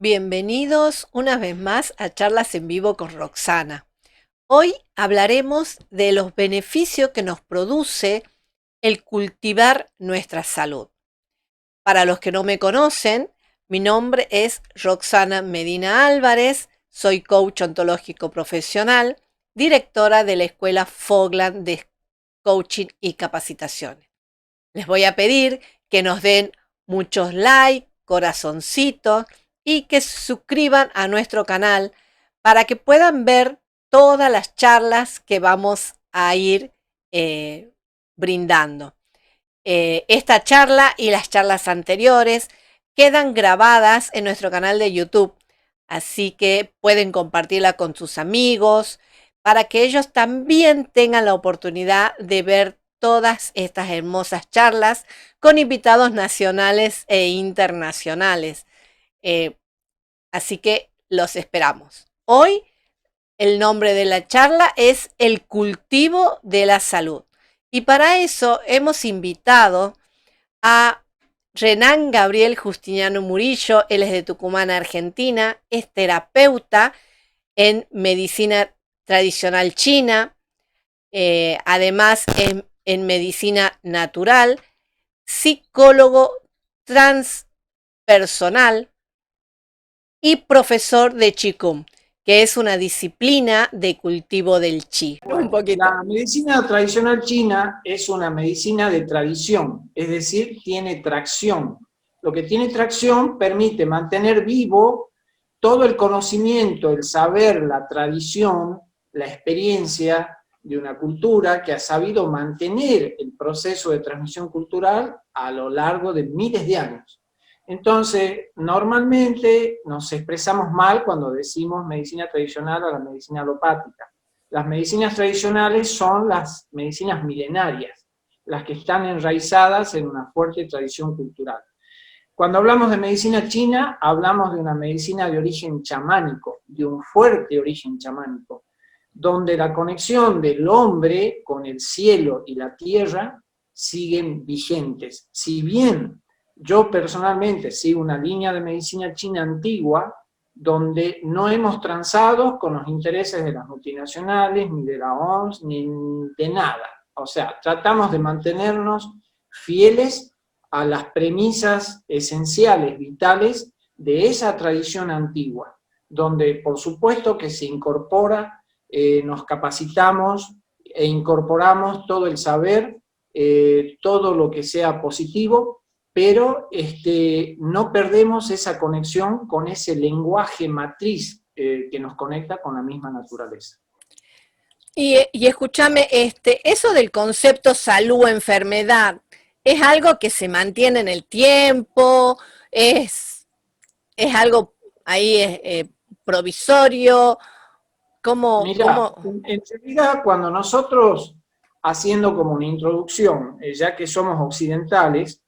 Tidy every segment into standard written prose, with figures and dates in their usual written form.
Bienvenidos una vez más a Charlas en Vivo con Roxana. Hoy hablaremos de los beneficios que nos produce el cultivar nuestra salud. Para los que no me conocen, mi nombre es Roxana Medina Álvarez, soy coach ontológico profesional, directora de la Escuela Fogland de Coaching y Capacitaciones. Les voy a pedir que nos den muchos likes, corazoncitos y que se suscriban a nuestro canal para que puedan ver todas las charlas que vamos a ir brindando. Esta charla y las charlas anteriores quedan grabadas en nuestro canal de YouTube, así que pueden compartirla con sus amigos para que ellos también tengan la oportunidad de ver todas estas hermosas charlas con invitados nacionales e internacionales. Eh, Así que los esperamos. Hoy el nombre de la charla es El cultivo de la salud. Y para eso hemos invitado a Renan Gabriel Justiniano Murillo. Él es de Tucumán, Argentina, es terapeuta en medicina tradicional china, además en medicina natural, psicólogo transpersonal y profesor de Qigong, que es una disciplina de cultivo del Qi. Un Bueno, poquito. la medicina tradicional china es una medicina de tradición, es decir, tiene tracción. Lo que tiene tracción permite mantener vivo todo el conocimiento, el saber, la tradición, la experiencia de una cultura que ha sabido mantener el proceso de transmisión cultural a lo largo de miles de años. Entonces, normalmente nos expresamos mal cuando decimos medicina tradicional a la medicina alopática. Las medicinas tradicionales son las medicinas milenarias, las que están enraizadas en una fuerte tradición cultural. Cuando hablamos de medicina china, hablamos de una medicina de origen chamánico, de un fuerte origen chamánico, donde la conexión del hombre con el cielo y la tierra siguen vigentes. Si bien yo personalmente sigo una línea de medicina china antigua, donde no hemos transado con los intereses de las multinacionales, ni de la OMS, ni de nada. O sea, tratamos de mantenernos fieles a las premisas esenciales, vitales, de esa tradición antigua, donde por supuesto que se incorpora, nos capacitamos e incorporamos todo el saber, todo lo que sea positivo, pero no perdemos esa conexión con ese lenguaje matriz que nos conecta con la misma naturaleza. Y escúchame, eso del concepto salud-enfermedad, ¿es algo que se mantiene en el tiempo? ¿Es algo ahí provisorio? Mira, ¿Cómo? en realidad cuando nosotros, haciendo como una introducción, ya que somos occidentales,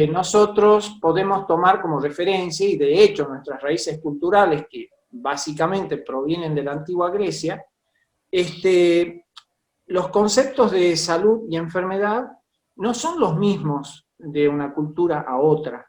nosotros podemos tomar como referencia, y de hecho nuestras raíces culturales, que básicamente provienen de la antigua Grecia, los conceptos de salud y enfermedad no son los mismos de una cultura a otra.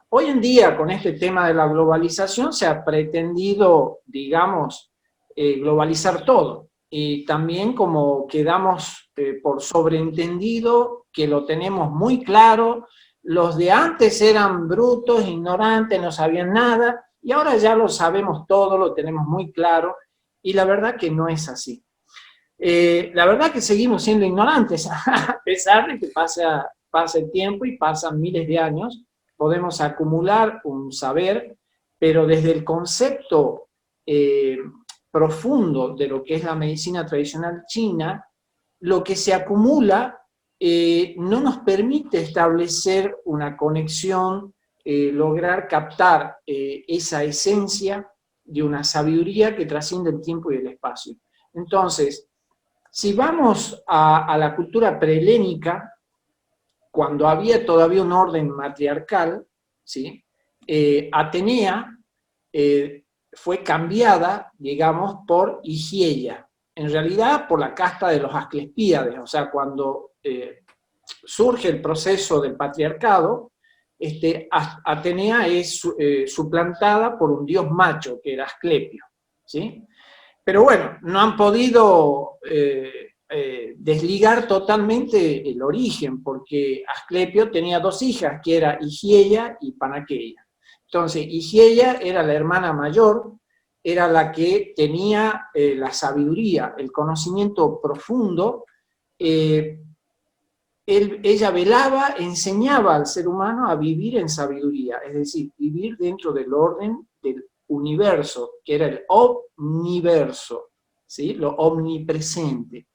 Hoy en día, con este tema de la globalización, se ha pretendido, digamos, globalizar todo. Y también como quedamos por sobreentendido que lo tenemos muy claro, los de antes eran brutos, ignorantes, no sabían nada, y ahora ya lo sabemos todo, lo tenemos muy claro, y la verdad que no es así. La verdad que seguimos siendo ignorantes, a pesar de que pasa el tiempo y pasan miles de años, podemos acumular un saber, pero desde el concepto profundo de lo que es la medicina tradicional china, lo que se acumula no nos permite establecer una conexión, lograr captar esa esencia de una sabiduría que trasciende el tiempo y el espacio. Entonces, si vamos a la cultura prehelénica, cuando había todavía un orden matriarcal, ¿sí? Atenea fue cambiada, digamos, por Higiea. En realidad, por la casta de los Asclepíades. O sea, cuando surge el proceso del patriarcado, Atenea es suplantada por un dios macho, que era Asclepio, ¿sí? Pero bueno, no han podido desligar totalmente el origen, porque Asclepio tenía dos hijas, que era Higieia y Panaqueia. Entonces, Higieia era la hermana mayor, era la que tenía la sabiduría, el conocimiento profundo. Ella velaba, enseñaba al ser humano a vivir en sabiduría, es decir, vivir dentro del orden del universo, que era el omniverso, ¿sí? Lo omnipresente.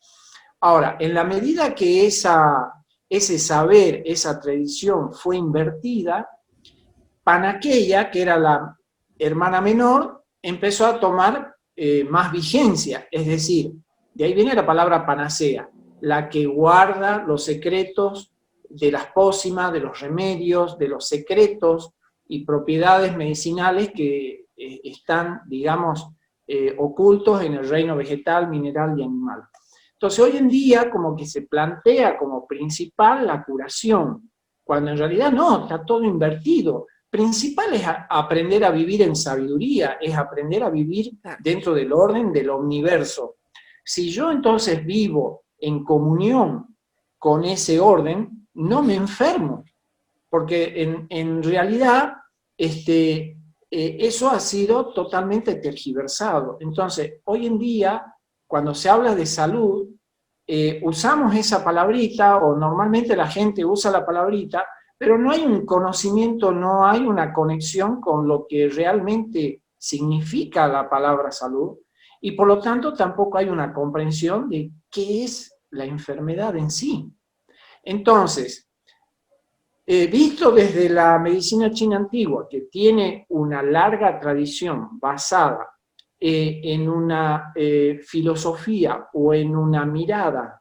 Ahora, en la medida que ese saber, esa tradición fue invertida, Panaqueia, que era la hermana menor, empezó a tomar más vigencia, es decir, de ahí viene la palabra panacea, la que guarda los secretos de las pócimas, de los remedios, de los secretos y propiedades medicinales que están, digamos, ocultos en el reino vegetal, mineral y animal. Entonces, hoy en día como que se plantea como principal la curación, cuando en realidad no, está todo invertido. Principal es aprender a vivir en sabiduría, es aprender a vivir dentro del orden del universo. Si yo entonces vivo en comunión con ese orden, no me enfermo, porque en realidad eso ha sido totalmente tergiversado. Entonces, hoy en día, cuando se habla de salud, usamos esa palabrita, o normalmente la gente usa la palabrita, pero no hay un conocimiento, no hay una conexión con lo que realmente significa la palabra salud, y por lo tanto tampoco hay una comprensión de qué es la enfermedad en sí. Entonces, visto desde la medicina china antigua, que tiene una larga tradición basada en una filosofía o en una mirada,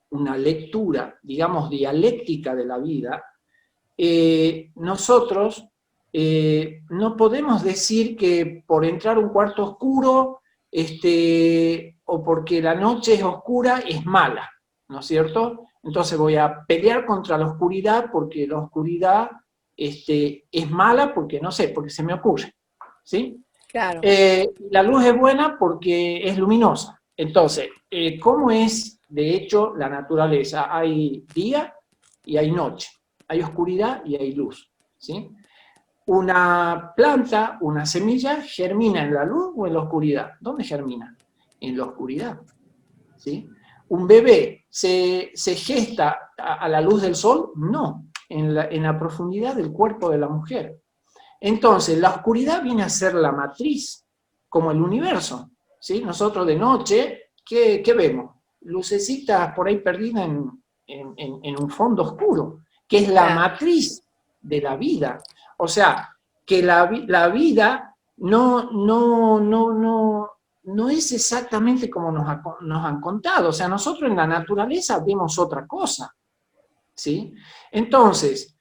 una lectura, digamos, dialéctica de la vida, nosotros no podemos decir que por entrar a un cuarto oscuro o porque la noche es oscura es mala, ¿no es cierto? Entonces voy a pelear contra la oscuridad porque la oscuridad es mala porque, no sé, porque se me ocurre, ¿sí? Claro. La luz es buena porque es luminosa. Entonces, ¿cómo es de hecho la naturaleza? Hay día y hay noche, hay oscuridad y hay luz, ¿sí? Una planta, una semilla, ¿germina en la luz o en la oscuridad? ¿Dónde germina? En la oscuridad, ¿sí? ¿Un bebé se gesta a la luz del sol? No, en la profundidad del cuerpo de la mujer. Entonces, la oscuridad viene a ser la matriz, como el universo, ¿sí? Nosotros de noche, ¿qué vemos? Lucecitas por ahí perdidas en un fondo oscuro, que es la matriz de la vida. O sea, que la vida no es exactamente como nos han contado. O sea, nosotros en la naturaleza vemos otra cosa, ¿sí? Entonces,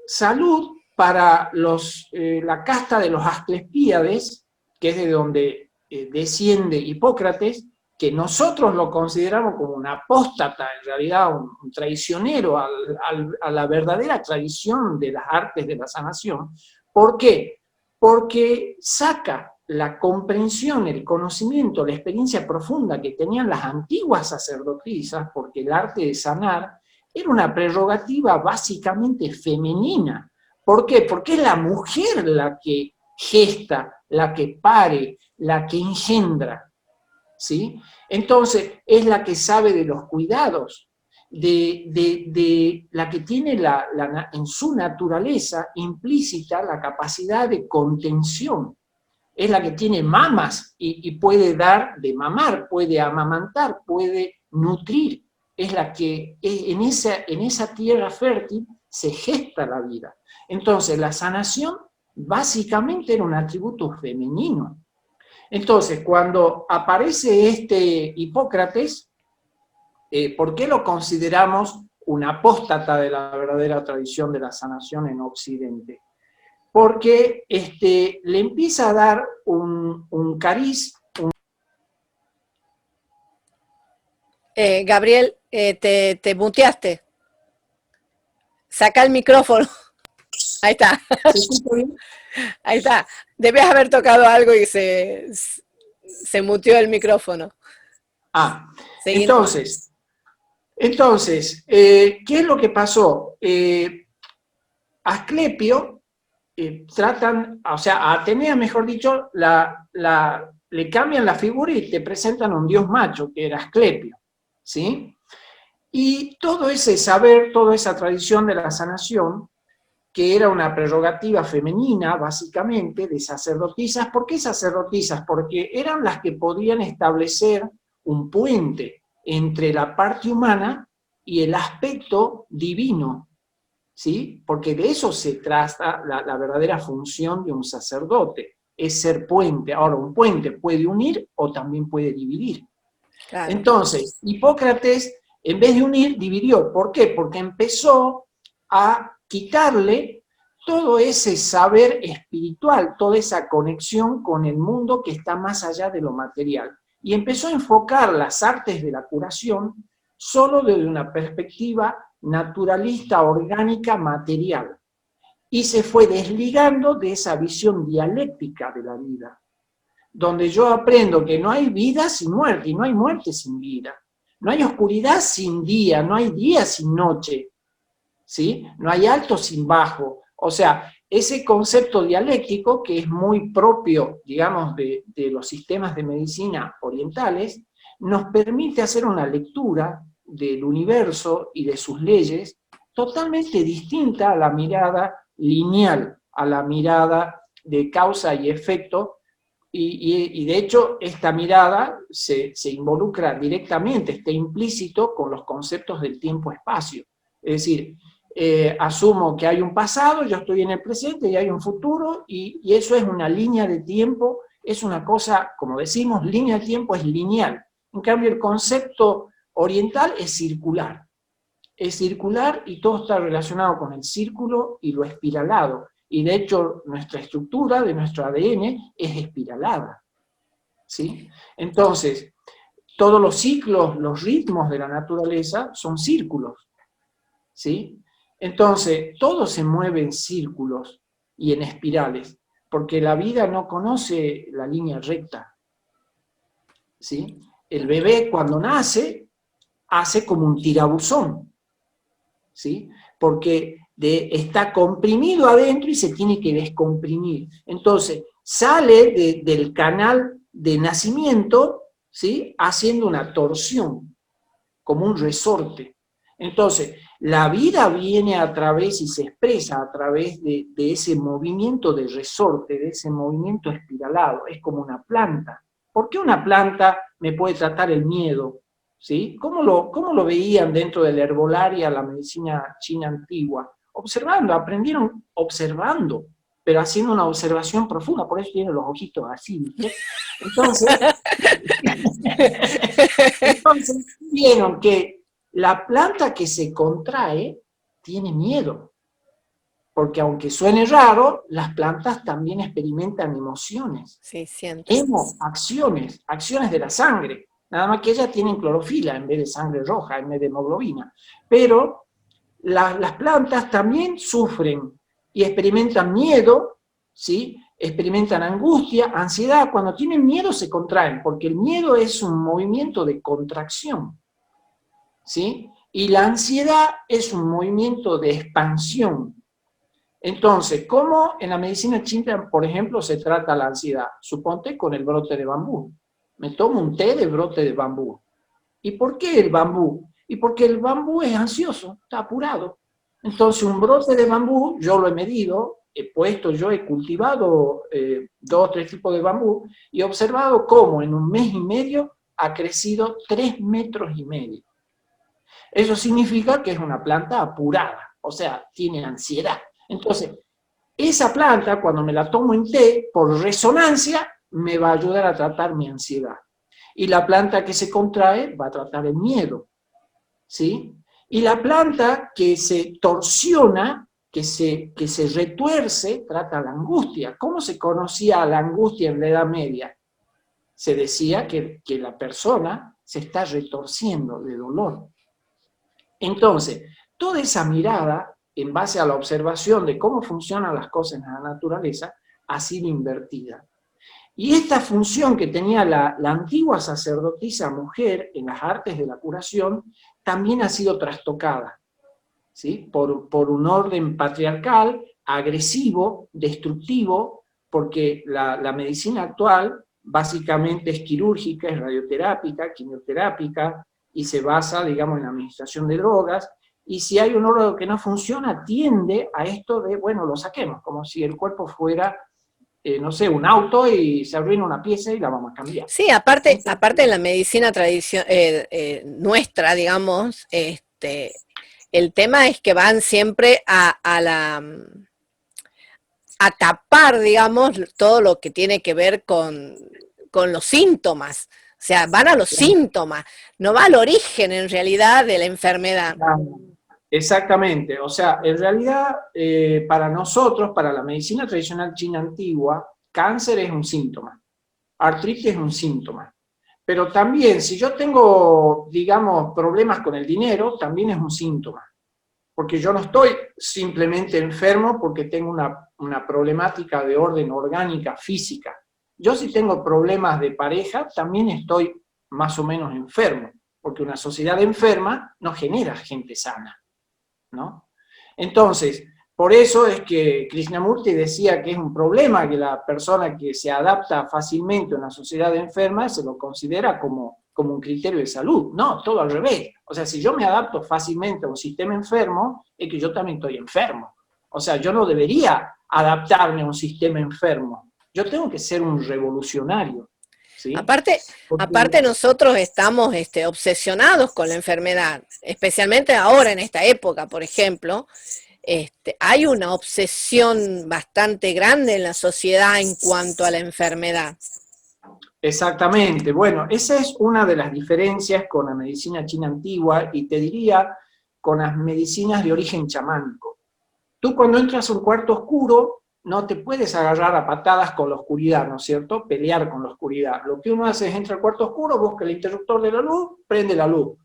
salud para la casta de los Asclepíades, que es de donde desciende Hipócrates, que nosotros lo consideramos como un apóstata, en realidad un traicionero a la verdadera tradición de las artes de la sanación. ¿Por qué? Porque saca la comprensión, el conocimiento, la experiencia profunda que tenían las antiguas sacerdotisas, porque el arte de sanar era una prerrogativa básicamente femenina. ¿Por qué? Porque es la mujer la que gesta, la que pare, la que engendra, ¿sí? Entonces, es la que sabe de los cuidados, de la que tiene en su naturaleza implícita la capacidad de contención. Es la que tiene mamas y puede dar de mamar, puede amamantar, puede nutrir. Es la que en esa tierra fértil se gesta la vida. Entonces, la sanación básicamente era un atributo femenino. Entonces, cuando aparece este Hipócrates, ¿por qué lo consideramos un apóstata de la verdadera tradición de la sanación en Occidente? Porque le empieza a dar un cariz. Gabriel, te muteaste. Saca el micrófono. Ahí está, ¿Se escucha bien? ahí está. Debes haber tocado algo y se muteó el micrófono. Ah, Seguí nomás. entonces, ¿qué es lo que pasó? Asclepio tratan, o sea, a Atenea, mejor dicho, le cambian la figura y te presentan a un dios macho, que era Asclepio, ¿sí? Y todo ese saber, toda esa tradición de la sanación, que era una prerrogativa femenina, básicamente, de sacerdotisas. ¿Por qué sacerdotisas? Porque eran las que podían establecer un puente entre la parte humana y el aspecto divino, ¿sí? Porque de eso se trata la verdadera función de un sacerdote, es ser puente. Ahora, un puente puede unir o también puede dividir. Claro. Entonces, Hipócrates, en vez de unir, dividió. ¿Por qué? Porque empezó a quitarle todo ese saber espiritual, toda esa conexión con el mundo que está más allá de lo material. Y empezó a enfocar las artes de la curación solo desde una perspectiva naturalista, orgánica, material. Y se fue desligando de esa visión dialéctica de la vida, donde yo aprendo que no hay vida sin muerte y no hay muerte sin vida. No hay oscuridad sin día, no hay día sin noche, ¿sí? No hay alto sin bajo. O sea, ese concepto dialéctico que es muy propio, digamos, de los sistemas de medicina orientales, nos permite hacer una lectura del universo y de sus leyes totalmente distinta a la mirada lineal, a la mirada de causa y efecto, y de hecho esta mirada se involucra directamente, está implícito con los conceptos del tiempo-espacio. Es decir, asumo que hay un pasado, yo estoy en el presente y hay un futuro, y eso es una línea de tiempo, es una cosa, como decimos, línea de tiempo es lineal. En cambio, el concepto oriental es circular. Es circular y todo está relacionado con el círculo y lo espiralado. Y de hecho, nuestra estructura de nuestro ADN es espiralada, ¿sí? Entonces, todos los ciclos, los ritmos de la naturaleza son círculos, ¿sí? Entonces, todo se mueve en círculos y en espirales, porque la vida no conoce la línea recta, ¿sí? El bebé cuando nace hace como un tirabuzón, ¿sí? Porque está comprimido adentro y se tiene que descomprimir. Entonces, sale del canal de nacimiento, ¿sí? Haciendo una torsión, como un resorte. Entonces, la vida viene a través y se expresa a través de ese movimiento de resorte, de ese movimiento espiralado. Es como una planta. ¿Por qué una planta me puede tratar el miedo? ¿Sí? ¿Cómo lo veían dentro de la herbolaria, la medicina china antigua? Observando, aprendieron observando, pero haciendo una observación profunda, por eso tienen los ojitos así, ¿viste? Entonces, entonces vieron que la planta que se contrae tiene miedo, porque aunque suene raro, las plantas también experimentan emociones, Sí, sienten. acciones de la sangre, nada más que ellas tienen clorofila en vez de sangre roja, en vez de hemoglobina, pero las plantas también sufren y experimentan miedo, ¿sí? Experimentan angustia, ansiedad. Cuando tienen miedo se contraen, porque el miedo es un movimiento de contracción, ¿sí? Y la ansiedad es un movimiento de expansión. Entonces, ¿cómo en la medicina china, por ejemplo, se trata la ansiedad? Suponte con el brote de bambú. Me tomo un té de brote de bambú. ¿Y por qué el bambú? Y porque el bambú es ansioso, está apurado. Entonces, un brote de bambú, yo lo he medido, he cultivado 2 o 3 tipos de bambú y he observado cómo en un mes y medio ha crecido 3,5 metros. Eso significa que es una planta apurada, o sea, tiene ansiedad. Entonces, esa planta, cuando me la tomo en té, por resonancia, me va a ayudar a tratar mi ansiedad. Y la planta que se contrae va a tratar el miedo, ¿sí? Y la planta que se torsiona, que se retuerce, trata la angustia. ¿Cómo se conocía la angustia en la Edad Media? Se decía que la persona se está retorciendo de dolor. Entonces, toda esa mirada en base a la observación de cómo funcionan las cosas en la naturaleza, ha sido invertida. Y esta función que tenía la antigua sacerdotisa mujer en las artes de la curación, también ha sido trastocada, ¿sí? Por un orden patriarcal, agresivo, destructivo, porque la medicina actual básicamente es quirúrgica, es radioterápica, quimioterápica, y se basa, digamos, en la administración de drogas, y si hay un órgano que no funciona, tiende a esto de, bueno, lo saquemos, como si el cuerpo fuera, no sé, un auto y se arruina una pieza y la vamos a cambiar. Sí, aparte, Entonces, aparte de la medicina nuestra, digamos, el tema es que van siempre a tapar, digamos, todo lo que tiene que ver con los síntomas. O sea, van a los síntomas, no va al origen en realidad de la enfermedad. exactamente, o sea, en realidad para nosotros, para la medicina tradicional china antigua, cáncer es un síntoma, artritis es un síntoma, pero también si yo tengo, digamos, problemas con el dinero, también es un síntoma, porque yo no estoy simplemente enfermo porque tengo una problemática de orden orgánica, física. Yo si tengo problemas de pareja, también estoy más o menos enfermo, porque una sociedad enferma no genera gente sana, ¿no? Entonces, por eso es que Krishnamurti decía que es un problema que la persona que se adapta fácilmente a una sociedad enferma se lo considera como un criterio de salud. No, todo al revés. O sea, si yo me adapto fácilmente a un sistema enfermo, es que yo también estoy enfermo. O sea, yo no debería adaptarme a un sistema enfermo. Yo tengo que ser un revolucionario, ¿sí? Aparte, Porque aparte nosotros estamos obsesionados con la enfermedad, especialmente ahora en esta época, por ejemplo, hay una obsesión bastante grande en la sociedad en cuanto a la enfermedad. exactamente, bueno, esa es una de las diferencias con la medicina china antigua y te diría con las medicinas de origen chamánico. Tú cuando entras a un cuarto oscuro no te puedes agarrar a patadas con la oscuridad, ¿no es cierto? Pelear con la oscuridad. Lo que uno hace es entra al cuarto oscuro, busca el interruptor de la luz, prende la luz.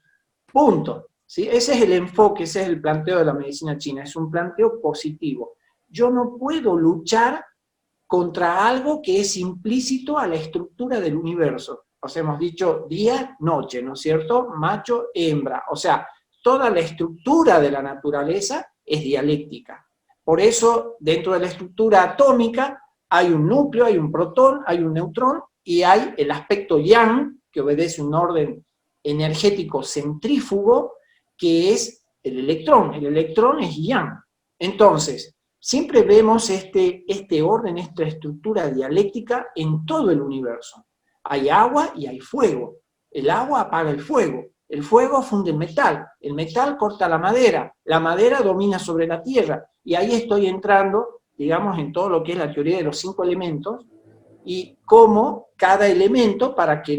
Punto. ¿Sí? Ese es el enfoque, ese es el planteo de la medicina china, es un planteo positivo. Yo no puedo luchar contra algo que es implícito a la estructura del universo. O sea, hemos dicho día, noche, ¿no es cierto? Macho, hembra. O sea, toda la estructura de la naturaleza es dialéctica. Por eso, dentro de la estructura atómica, hay un núcleo, hay un protón, hay un neutrón, y hay el aspecto yang, que obedece un orden energético centrífugo, que es el electrón. El electrón es yang. Entonces, siempre vemos este orden, esta estructura dialéctica en todo el universo. Hay agua y hay fuego. El agua apaga el fuego funde el metal corta la madera domina sobre la tierra, y ahí estoy entrando, digamos, en todo lo que es la teoría de los 5 elementos, y cómo cada elemento, para que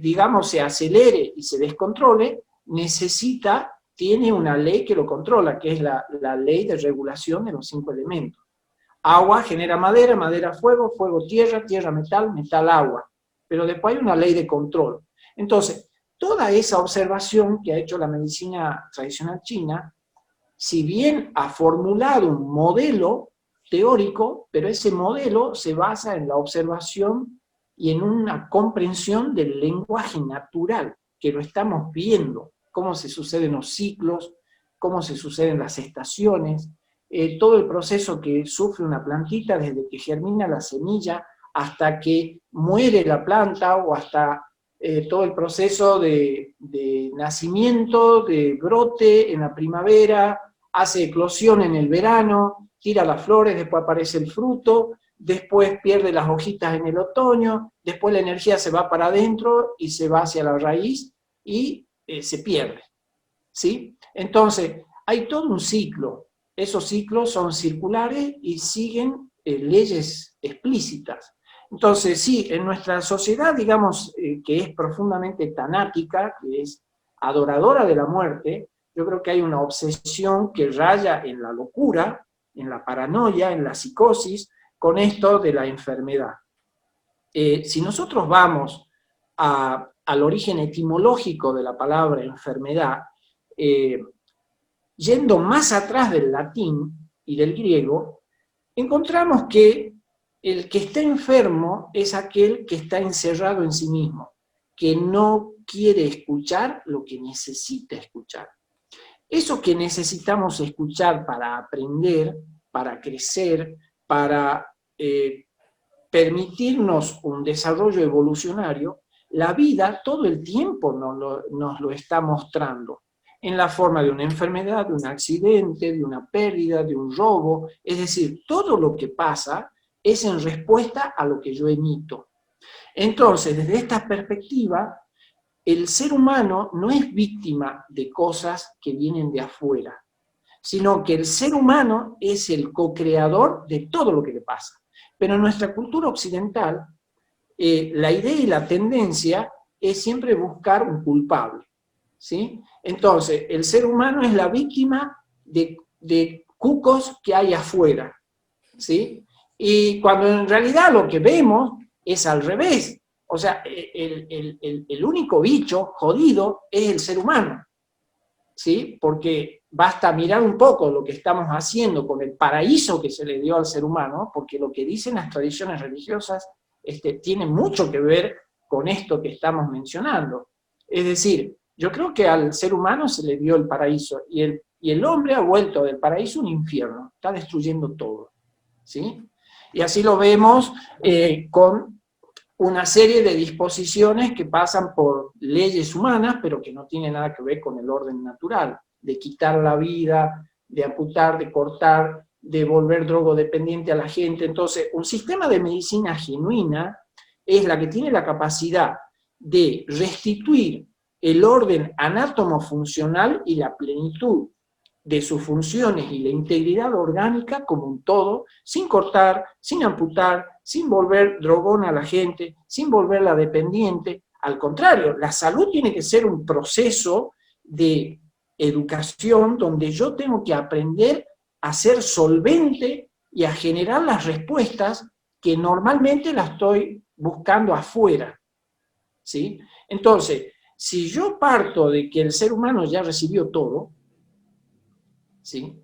digamos, se acelere y se descontrole, tiene una ley que lo controla, que es la ley de regulación de los 5 elementos. Agua genera madera, madera fuego, fuego tierra, tierra metal, metal agua. Pero después hay una ley de control. Entonces, toda esa observación que ha hecho la medicina tradicional china, si bien ha formulado un modelo teórico, pero ese modelo se basa en la observación y en una comprensión del lenguaje natural, que lo estamos viendo, cómo se suceden los ciclos, cómo se suceden las estaciones, todo el proceso que sufre una plantita desde que germina la semilla hasta que muere la planta, o hasta todo el proceso de nacimiento, de brote en la primavera, hace eclosión en el verano, tira las flores, después aparece el fruto, después pierde las hojitas en el otoño, después la energía se va para adentro y se va hacia la raíz y se pierde, ¿sí? Entonces, hay todo un ciclo. Esos ciclos son circulares y siguen leyes explícitas. Entonces, sí, en nuestra sociedad, digamos, que es profundamente tanática, que es adoradora de la muerte, yo creo que hay una obsesión que raya en la locura, en la paranoia, en la psicosis, con esto de la enfermedad. Si nosotros vamos al origen etimológico de la palabra enfermedad, yendo más atrás del latín y del griego, encontramos que el que está enfermo es aquel que está encerrado en sí mismo, que no quiere escuchar lo que necesita escuchar. Eso que necesitamos escuchar para aprender, para crecer, para permitirnos un desarrollo evolucionario, la vida todo el tiempo nos lo está mostrando, en la forma de una enfermedad, de un accidente, de una pérdida, de un robo. Es decir, todo lo que pasa es en respuesta a lo que yo emito. Entonces, desde esta perspectiva, el ser humano no es víctima de cosas que vienen de afuera, sino que el ser humano es el co-creador de todo lo que le pasa. Pero en nuestra cultura occidental, la idea y la tendencia es siempre buscar un culpable, ¿sí? Entonces, el ser humano es la víctima de cucos que hay afuera, ¿sí? Y cuando en realidad lo que vemos es al revés. O sea, el único bicho jodido es el ser humano, ¿sí? Porque basta mirar un poco lo que estamos haciendo con el paraíso que se le dio al ser humano, porque lo que dicen las tradiciones religiosas tiene mucho que ver con esto que estamos mencionando. Es decir, yo creo que al ser humano se le dio el paraíso y el hombre ha vuelto del paraíso un infierno, está destruyendo todo, ¿sí? Y así lo vemos con una serie de disposiciones que pasan por leyes humanas, pero que no tienen nada que ver con el orden natural, de quitar la vida, de amputar, de cortar, de volver drogodependiente a la gente. Entonces, un sistema de medicina genuina es la que tiene la capacidad de restituir el orden anátomo-funcional y la plenitud de sus funciones y la integridad orgánica como un todo, sin cortar, sin amputar, sin volver drogona a la gente, sin volverla dependiente. Al contrario, la salud tiene que ser un proceso de educación donde yo tengo que aprender a ser solvente y a generar las respuestas que normalmente las estoy buscando afuera, ¿sí? Entonces, si yo parto de que el ser humano ya recibió todo, ¿sí?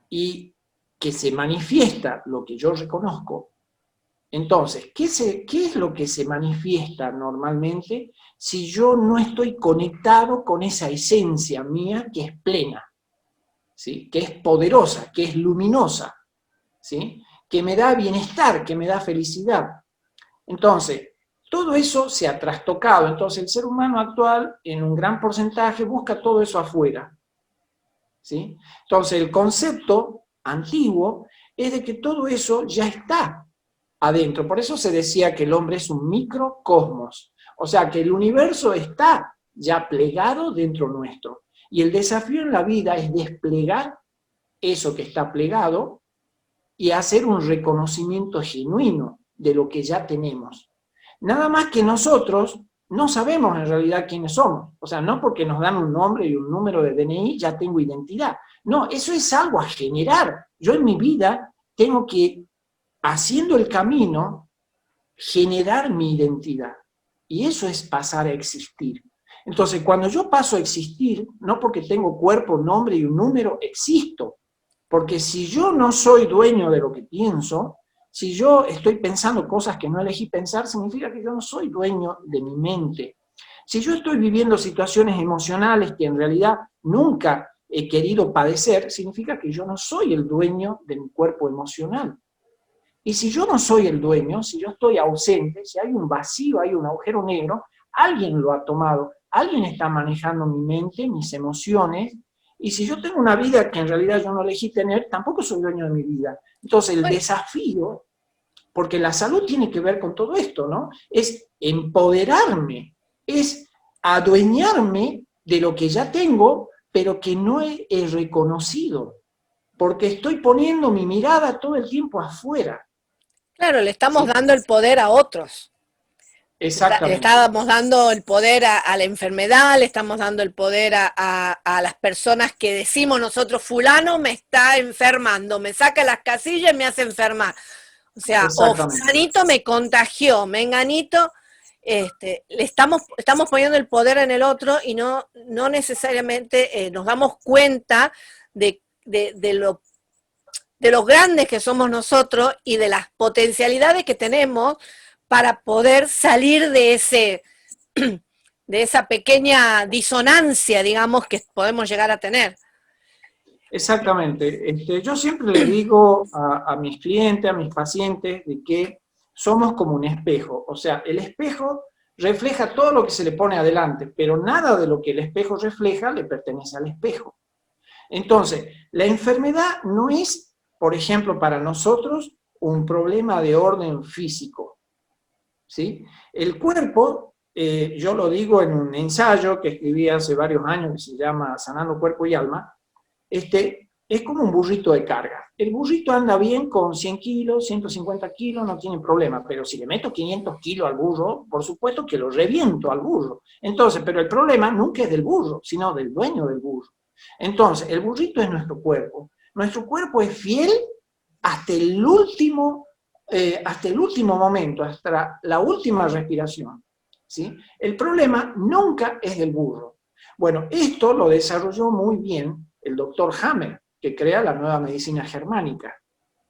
Y que se manifiesta lo que yo reconozco, entonces, ¿qué es lo que se manifiesta normalmente si yo no estoy conectado con esa esencia mía que es plena, ¿sí? Que es poderosa, que es luminosa, ¿sí? Que me da bienestar, que me da felicidad? Entonces, todo eso se ha trastocado. Entonces, el ser humano actual, en un gran porcentaje, busca todo eso afuera, ¿sí? Entonces, el concepto antiguo es de que todo eso ya está adentro. Por eso se decía que el hombre es un microcosmos. O sea, que el universo está ya plegado dentro nuestro. Y el desafío en la vida es desplegar eso que está plegado y hacer un reconocimiento genuino de lo que ya tenemos. Nada más que nosotros no sabemos en realidad quiénes somos. O sea, no porque nos dan un nombre y un número de DNI ya tengo identidad. No, eso es algo a generar. Yo en mi vida tengo que, haciendo el camino, generar mi identidad. Y eso es pasar a existir. Entonces, cuando yo paso a existir, no porque tengo cuerpo, nombre y un número, existo. Porque si yo no soy dueño de lo que pienso, si yo estoy pensando cosas que no elegí pensar, significa que yo no soy dueño de mi mente. Si yo estoy viviendo situaciones emocionales que en realidad nunca he querido padecer, significa que yo no soy el dueño de mi cuerpo emocional. Y si yo no soy el dueño, si yo estoy ausente, si hay un vacío, hay un agujero negro, alguien lo ha tomado, alguien está manejando mi mente, mis emociones, y si yo tengo una vida que en realidad yo no elegí tener, tampoco soy dueño de mi vida. Entonces el desafío, porque la salud tiene que ver con todo esto, ¿no? Es empoderarme, es adueñarme de lo que ya tengo, pero que no he reconocido, porque estoy poniendo mi mirada todo el tiempo afuera. Claro, le estamos ¿Sí? dando el poder a otros. Le Exactamente. estábamos dando el poder a la enfermedad, le estamos dando el poder a las personas que decimos nosotros, fulano me está enfermando, me saca las casillas y me hace enfermar. O sea, o fulanito me contagió, menganito, le estamos poniendo el poder en el otro y no necesariamente nos damos cuenta de lo grandes que somos nosotros y de las potencialidades que tenemos para poder salir de esa pequeña disonancia, digamos, que podemos llegar a tener. Exactamente. Yo siempre le digo a mis clientes, a mis pacientes, de que somos como un espejo. O sea, el espejo refleja todo lo que se le pone adelante, pero nada de lo que el espejo refleja le pertenece al espejo. Entonces, la enfermedad no es, por ejemplo, para nosotros, un problema de orden físico, ¿sí? El cuerpo, yo lo digo en un ensayo que escribí hace varios años que se llama Sanando Cuerpo y Alma, es como un burrito de carga. El burrito anda bien con 100 kilos, 150 kilos, no tiene problema, pero si le meto 500 kilos al burro, por supuesto que lo reviento al burro. Entonces, pero el problema nunca es del burro, sino del dueño del burro. Entonces, el burrito es nuestro cuerpo. Nuestro cuerpo es fiel hasta el último momento, hasta la última respiración, ¿sí? El problema nunca es del burro. Bueno, esto lo desarrolló muy bien el doctor Hammer, que crea la nueva medicina germánica,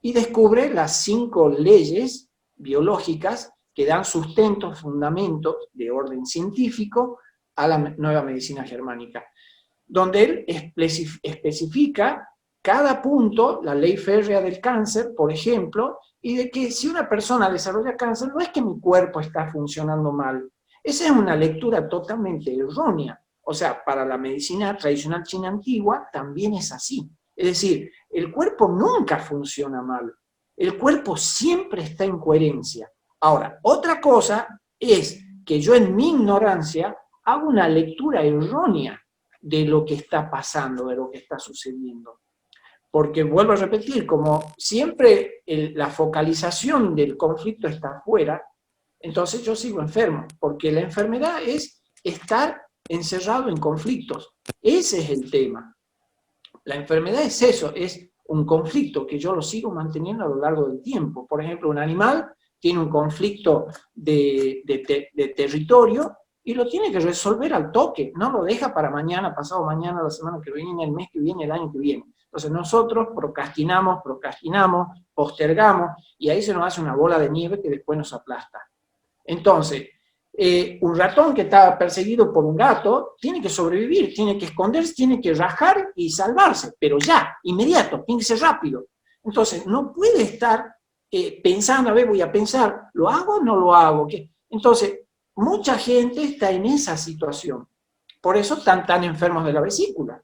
y descubre las 5 leyes biológicas que dan sustento, fundamentos de orden científico a la nueva medicina germánica, donde él especifica cada punto, la ley férrea del cáncer, por ejemplo, y de que si una persona desarrolla cáncer, no es que mi cuerpo está funcionando mal. Esa es una lectura totalmente errónea. O sea, para la medicina tradicional china antigua también es así. Es decir, el cuerpo nunca funciona mal. El cuerpo siempre está en coherencia. Ahora, otra cosa es que yo en mi ignorancia hago una lectura errónea de lo que está pasando, de lo que está sucediendo. Porque vuelvo a repetir, como siempre la focalización del conflicto está afuera, entonces yo sigo enfermo, porque la enfermedad es estar encerrado en conflictos. Ese es el tema. La enfermedad es eso, es un conflicto que yo lo sigo manteniendo a lo largo del tiempo. Por ejemplo, un animal tiene un conflicto de territorio y lo tiene que resolver al toque, no lo deja para mañana, pasado mañana, la semana que viene, el mes que viene, el año que viene. Entonces nosotros procrastinamos, postergamos, y ahí se nos hace una bola de nieve que después nos aplasta. Entonces, un ratón que está perseguido por un gato tiene que sobrevivir, tiene que esconderse, tiene que rajar y salvarse, pero ya, inmediato, tiene que ser rápido. Entonces, no puede estar pensando, a ver, voy a pensar, ¿lo hago o no lo hago? ¿Qué? Entonces, mucha gente está en esa situación. Por eso están tan enfermos de la vesícula.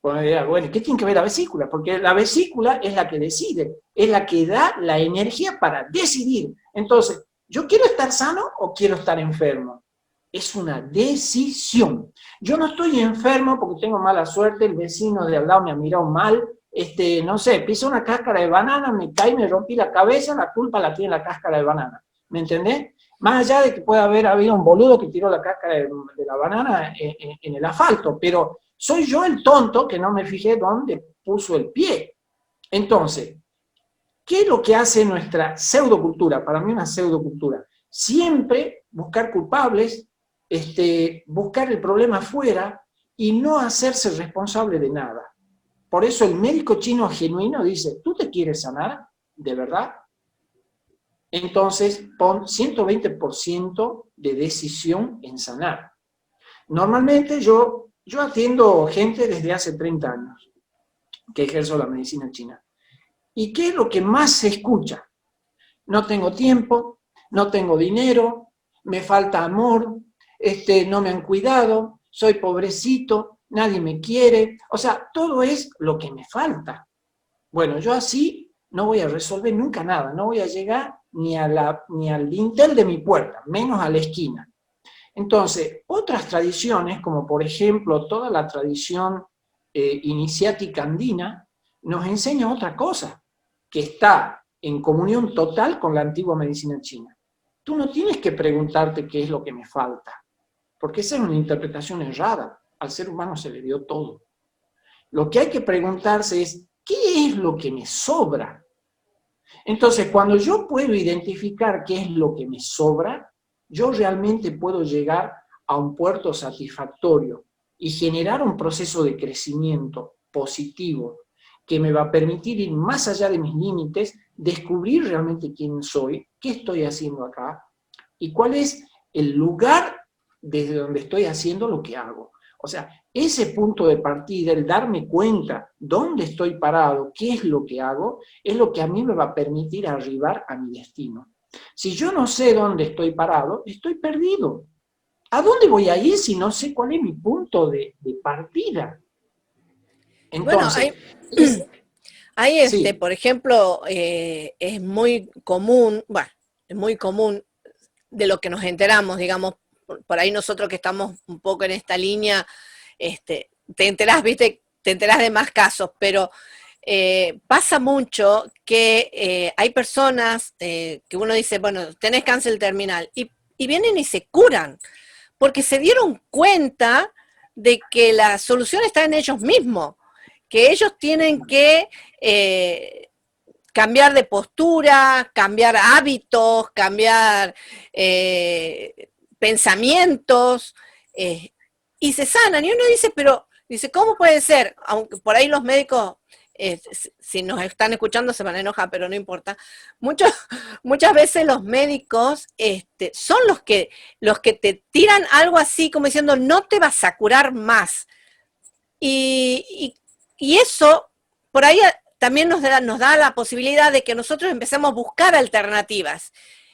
Bueno, ¿qué tiene que ver la vesícula? Porque la vesícula es la que decide, es la que da la energía para decidir. Entonces, ¿yo quiero estar sano o quiero estar enfermo? Es una decisión. Yo no estoy enfermo porque tengo mala suerte, el vecino de al lado me ha mirado mal, no sé, pisé una cáscara de banana, me caí, me rompí la cabeza, la culpa la tiene la cáscara de banana. ¿Me entendés? Más allá de que pueda haber habido un boludo que tiró la cáscara de la banana en el asfalto, pero soy yo el tonto que no me fijé dónde puso el pie. Entonces, ¿qué es lo que hace nuestra pseudocultura? Para mí una pseudocultura. Siempre buscar culpables, buscar el problema afuera y no hacerse responsable de nada. Por eso el médico chino genuino dice, ¿tú te quieres sanar? ¿De verdad? Entonces pon 120% de decisión en sanar. Normalmente yo atiendo gente desde hace 30 años que ejerzo la medicina china. ¿Y qué es lo que más se escucha? No tengo tiempo, no tengo dinero, me falta amor, no me han cuidado, soy pobrecito, nadie me quiere. O sea, todo es lo que me falta. Bueno, yo así no voy a resolver nunca nada, no voy a llegar ni al dintel de mi puerta, menos a la esquina. Entonces, otras tradiciones, como por ejemplo toda la tradición iniciática andina, nos enseña otra cosa, que está en comunión total con la antigua medicina china. Tú no tienes que preguntarte qué es lo que me falta, porque esa es una interpretación errada. Al ser humano se le dio todo. Lo que hay que preguntarse es, ¿qué es lo que me sobra? Entonces, cuando yo puedo identificar qué es lo que me sobra, yo realmente puedo llegar a un puerto satisfactorio y generar un proceso de crecimiento positivo, que me va a permitir ir más allá de mis límites, descubrir realmente quién soy, qué estoy haciendo acá y cuál es el lugar desde donde estoy haciendo lo que hago. O sea, ese punto de partida, el darme cuenta dónde estoy parado, qué es lo que hago, es lo que a mí me va a permitir arribar a mi destino. Si yo no sé dónde estoy parado, estoy perdido. ¿A dónde voy a ir si no sé cuál es mi punto de partida? Bueno, Entonces, es, hay sí, por ejemplo, es muy común, bueno, es muy común de lo que nos enteramos, digamos, por ahí nosotros que estamos un poco en esta línea, te enterás, viste, te enterás de más casos, pero pasa mucho que hay personas que uno dice, bueno, tenés cáncer terminal, y vienen y se curan, porque se dieron cuenta de que la solución está en ellos mismos, que ellos tienen que cambiar de postura, cambiar hábitos, cambiar pensamientos, eh, y se sanan. Y uno dice, pero, dice, ¿cómo puede ser? Aunque por ahí los médicos, si nos están escuchando se van a enojar, pero no importa. Muchos, muchas veces los médicos son los que te tiran algo así como diciendo, no te vas a curar más. Y eso, por ahí también nos da la posibilidad de que nosotros empecemos a buscar alternativas.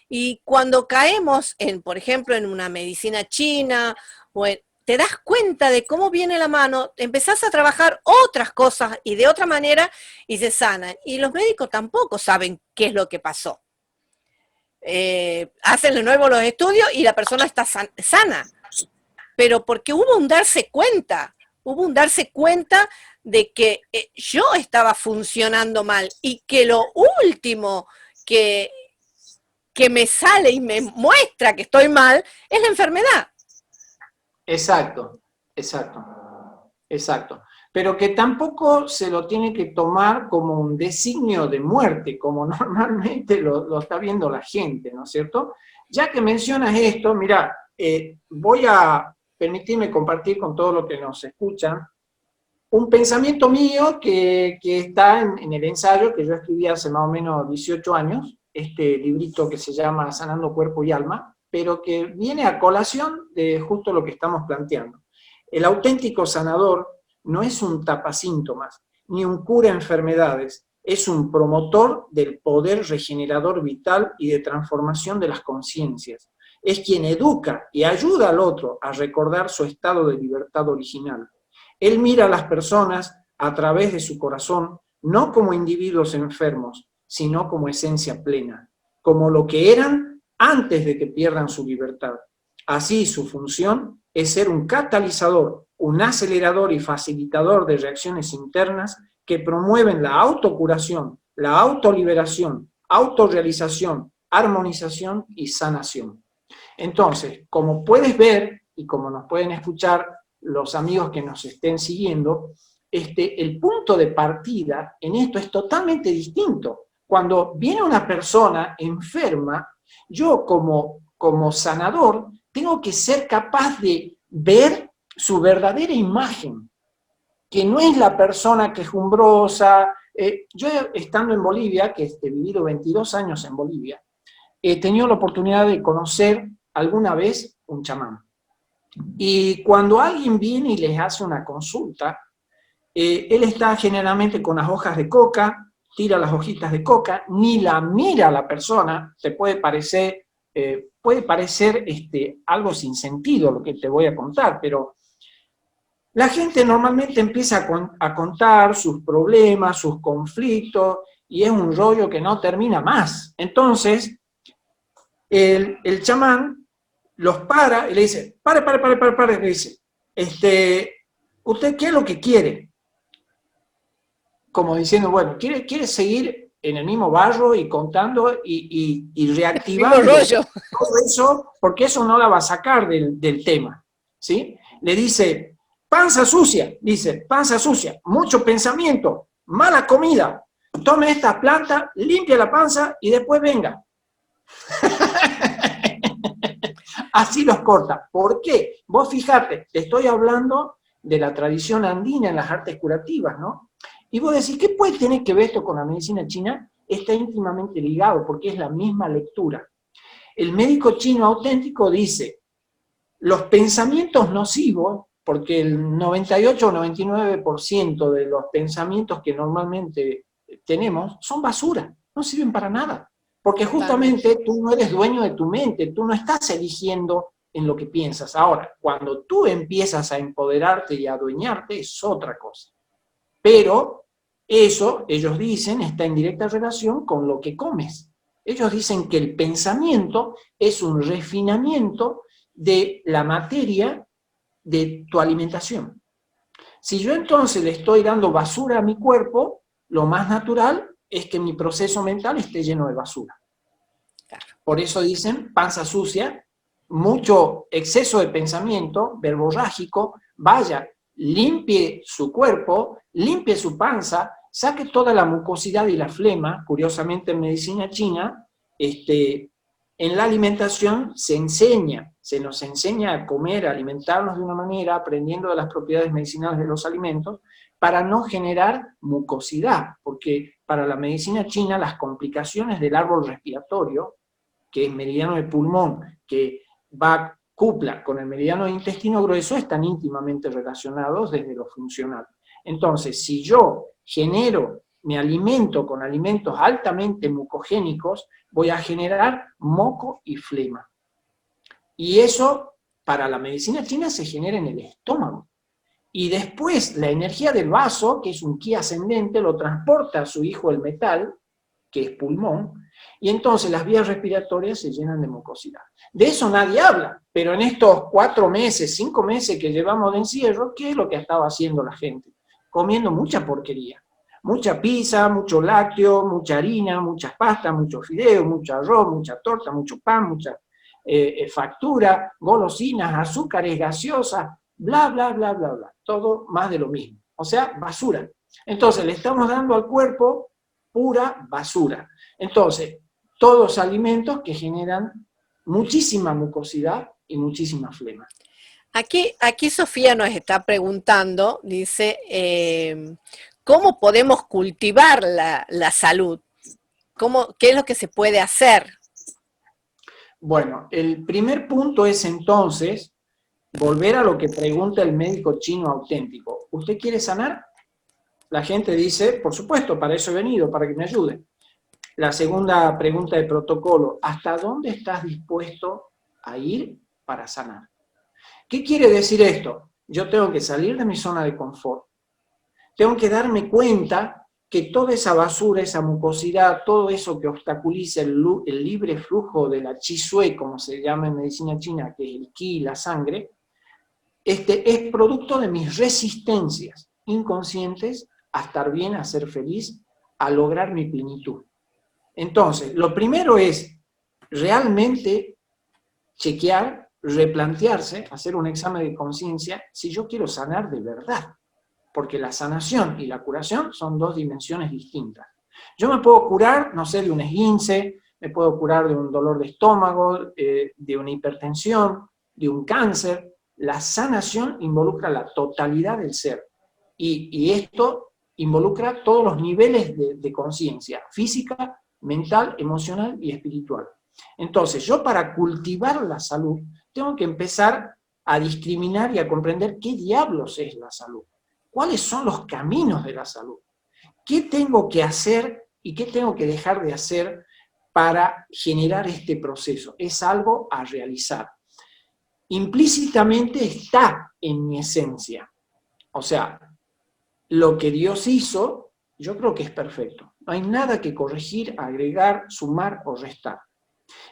Y cuando caemos en, por ejemplo, en una medicina china, te das cuenta de cómo viene la mano, empezás a trabajar otras cosas y de otra manera y se sanan. Y los médicos tampoco saben qué es lo que pasó. Hacen de nuevo los estudios y la persona está sana, pero porque hubo un darse cuenta de que yo estaba funcionando mal y que lo último que, que me sale y me muestra que estoy mal es la enfermedad. exacto, exacto, exacto. Pero que tampoco se lo tiene que tomar como un designio de muerte, como normalmente lo está viendo la gente, ¿no es cierto? Ya que mencionas esto, mira, voy a permitirme compartir con todos los que nos escuchan un pensamiento mío que está en el ensayo que yo escribí hace más o menos 18 años, este librito que se llama Sanando Cuerpo y Alma, pero que viene a colación de justo lo que estamos planteando. El auténtico sanador no es un tapasíntomas, ni un cura enfermedades, es un promotor del poder regenerador vital y de transformación de las conciencias. Es quien educa y ayuda al otro a recordar su estado de libertad original. Él mira a las personas a través de su corazón, no como individuos enfermos, sino como esencia plena, como lo que eran antes de que pierdan su libertad. Así, su función es ser un catalizador, un acelerador y facilitador de reacciones internas que promueven la autocuración, la autoliberación, autorrealización, armonización y sanación. Entonces, como puedes ver y como nos pueden escuchar los amigos que nos estén siguiendo, el punto de partida en esto es totalmente distinto. Cuando viene una persona enferma, yo como sanador tengo que ser capaz de ver su verdadera imagen, que no es la persona quejumbrosa. Yo estando en Bolivia, que he vivido 22 años en Bolivia, he tenido la oportunidad de conocer alguna vez un chamán. Y cuando alguien viene y les hace una consulta, él está generalmente con las hojas de coca, tira las hojitas de coca, ni la mira a la persona, te puede parecer, algo sin sentido lo que te voy a contar, pero la gente normalmente empieza a contar sus problemas, sus conflictos, y es un rollo que no termina más. Entonces, el chamán los para y le dice, pare, le dice, ¿usted qué es lo que quiere? Como diciendo, bueno, ¿quiere seguir en el mismo barro y contando y El mismo reactivando rollo. todo eso? Porque eso no la va a sacar del tema, ¿sí? Le dice, panza sucia, mucho pensamiento, mala comida, tome esta planta, limpia la panza y después venga. Así los corta. ¿Por qué? Vos fíjate, te estoy hablando de la tradición andina en las artes curativas, ¿no? Y vos decís, ¿qué puede tener que ver esto con la medicina china? Está íntimamente ligado, porque es la misma lectura. El médico chino auténtico dice, los pensamientos nocivos, porque el 98 o 99% de los pensamientos que normalmente tenemos son basura, no sirven para nada. Porque justamente tú no eres dueño de tu mente, tú no estás eligiendo en lo que piensas. Ahora, cuando tú empiezas a empoderarte y a adueñarte, es otra cosa. Pero eso, ellos dicen, está en directa relación con lo que comes. Ellos dicen que el pensamiento es un refinamiento de la materia de tu alimentación. Si yo entonces le estoy dando basura a mi cuerpo, lo más natural es que mi proceso mental esté lleno de basura. Por eso dicen panza sucia, mucho exceso de pensamiento verborrágico, vaya, limpie su cuerpo, limpie su panza, saque toda la mucosidad y la flema. Curiosamente en medicina china, en la alimentación se nos enseña a comer, a alimentarnos de una manera, aprendiendo de las propiedades medicinales de los alimentos, para no generar mucosidad, porque para la medicina china las complicaciones del árbol respiratorio, que es meridiano de pulmón, que va cupla con el meridiano de intestino grueso, están íntimamente relacionados desde lo funcional. Entonces, si yo genero, me alimento con alimentos altamente mucogénicos, voy a generar moco y flema. Y eso, para la medicina china, se genera en el estómago. Y después, la energía del vaso, que es un ki ascendente, lo transporta a su hijo el metal, que es pulmón, y entonces las vías respiratorias se llenan de mucosidad. De eso nadie habla, pero en estos 4 meses, 5 meses que llevamos de encierro, ¿qué es lo que estaba haciendo la gente? Comiendo mucha porquería. Mucha pizza, mucho lácteo, mucha harina, muchas pastas, mucho fideo, mucho arroz, mucha torta, mucho pan, mucha factura, golosinas, azúcares, gaseosas, bla, bla, bla, bla, bla. Todo más de lo mismo. O sea, basura. Entonces le estamos dando al cuerpo pura basura. Entonces, todos alimentos que generan muchísima mucosidad y muchísima flema. Aquí Sofía nos está preguntando, dice, ¿cómo podemos cultivar la salud? ¿Qué es lo que se puede hacer? Bueno, el primer punto es entonces volver a lo que pregunta el médico chino auténtico. ¿Usted quiere sanar? La gente dice, por supuesto, para eso he venido, para que me ayude. La segunda pregunta de protocolo, ¿hasta dónde estás dispuesto a ir para sanar? ¿Qué quiere decir esto? Yo tengo que salir de mi zona de confort. Tengo que darme cuenta que toda esa basura, esa mucosidad, todo eso que obstaculiza el libre flujo de la chi shui, como se llama en medicina china, que es el ki y la sangre, es producto de mis resistencias inconscientes a estar bien, a ser feliz, a lograr mi plenitud. Entonces, lo primero es realmente chequear, replantearse, hacer un examen de conciencia, si yo quiero sanar de verdad. Porque la sanación y la curación son 2 dimensiones distintas. Yo me puedo curar, no sé, de un esguince, me puedo curar de un dolor de estómago, de una hipertensión, de un cáncer. La sanación involucra la totalidad del ser. Y esto involucra todos los niveles de conciencia, física, mental, emocional y espiritual. Entonces, yo para cultivar la salud, tengo que empezar a discriminar y a comprender qué diablos es la salud. ¿Cuáles son los caminos de la salud? ¿Qué tengo que hacer y qué tengo que dejar de hacer para generar este proceso? Es algo a realizar. Implícitamente está en mi esencia. O sea, lo que Dios hizo, yo creo que es perfecto. No hay nada que corregir, agregar, sumar o restar.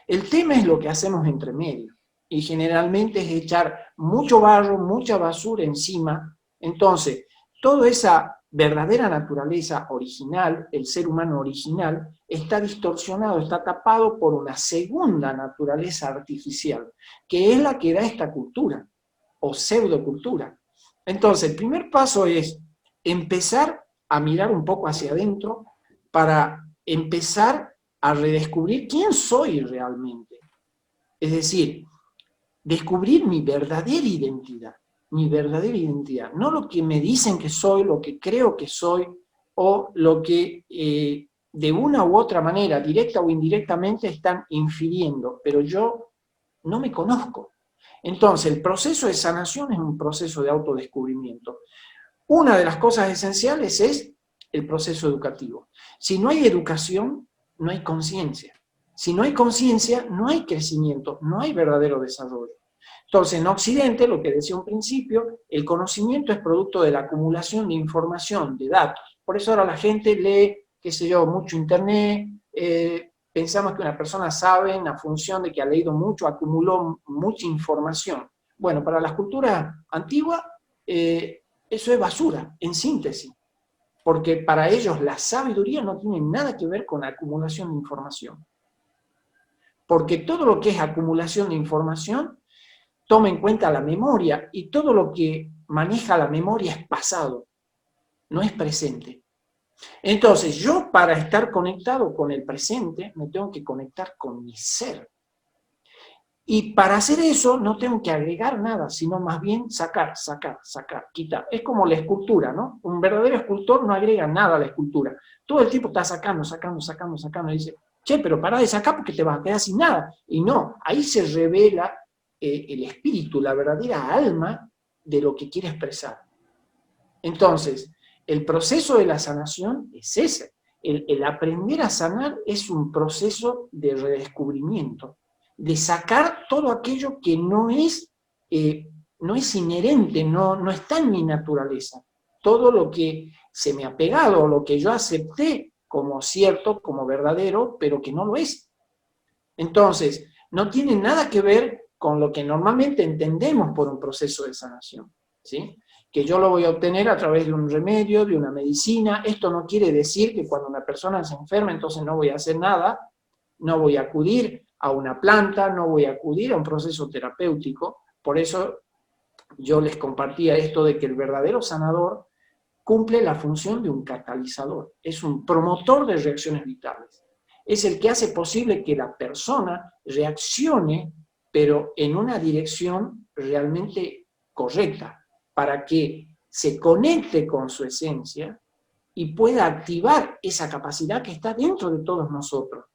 El tema es lo que hacemos entre medio. Y generalmente es echar mucho barro, mucha basura encima. Entonces, toda esa verdadera naturaleza original, el ser humano original, está distorsionado, está tapado por una segunda naturaleza artificial, que es la que da esta cultura, o pseudocultura. Entonces, el primer paso es empezar a mirar un poco hacia adentro para empezar a redescubrir quién soy realmente. Es decir, descubrir mi verdadera identidad. mi verdadera identidad, no lo que me dicen que soy, lo que creo que soy, o lo que de una u otra manera, directa o indirectamente, están infiriendo, pero yo no me conozco. Entonces, el proceso de sanación es un proceso de autodescubrimiento. Una de las cosas esenciales es el proceso educativo. Si no hay educación, no hay conciencia. Si no hay conciencia, no hay crecimiento, no hay verdadero desarrollo. Entonces, en Occidente, lo que decía un principio, el conocimiento es producto de la acumulación de información, de datos. Por eso ahora la gente lee, qué sé yo, mucho internet, pensamos que una persona sabe en la función de que ha leído mucho, acumuló mucha información. Bueno, para las culturas antiguas, eso es basura, en síntesis, porque para ellos la sabiduría no tiene nada que ver con la acumulación de información. Porque todo lo que es acumulación de información toma en cuenta la memoria, y todo lo que maneja la memoria es pasado, no es presente. Entonces, yo para estar conectado con el presente, me tengo que conectar con mi ser. Y para hacer eso no tengo que agregar nada, sino más bien sacar, quitar. Es como la escultura, ¿no? Un verdadero escultor no agrega nada a la escultura. Todo el tiempo está sacando, y dice, che, pero pará de sacar porque te vas a quedar sin nada. Y no, ahí se revela el espíritu, la verdadera alma de lo que quiere expresar. Entonces, el proceso de la sanación es ese. El aprender a sanar es un proceso de redescubrimiento, de sacar todo aquello que no es inherente, no está en mi naturaleza. Todo lo que se me ha pegado, lo que yo acepté como cierto, como verdadero, pero que no lo es. Entonces, no tiene nada que ver con lo que normalmente entendemos por un proceso de sanación, ¿sí? Que yo lo voy a obtener a través de un remedio, de una medicina. Esto no quiere decir que cuando una persona se enferma, entonces no voy a hacer nada, no voy a acudir a una planta, no voy a acudir a un proceso terapéutico. Por eso yo les compartía esto de que el verdadero sanador cumple la función de un catalizador, es un promotor de reacciones vitales. Es el que hace posible que la persona reaccione, pero en una dirección realmente correcta, para que se conecte con su esencia y pueda activar esa capacidad que está dentro de todos nosotros.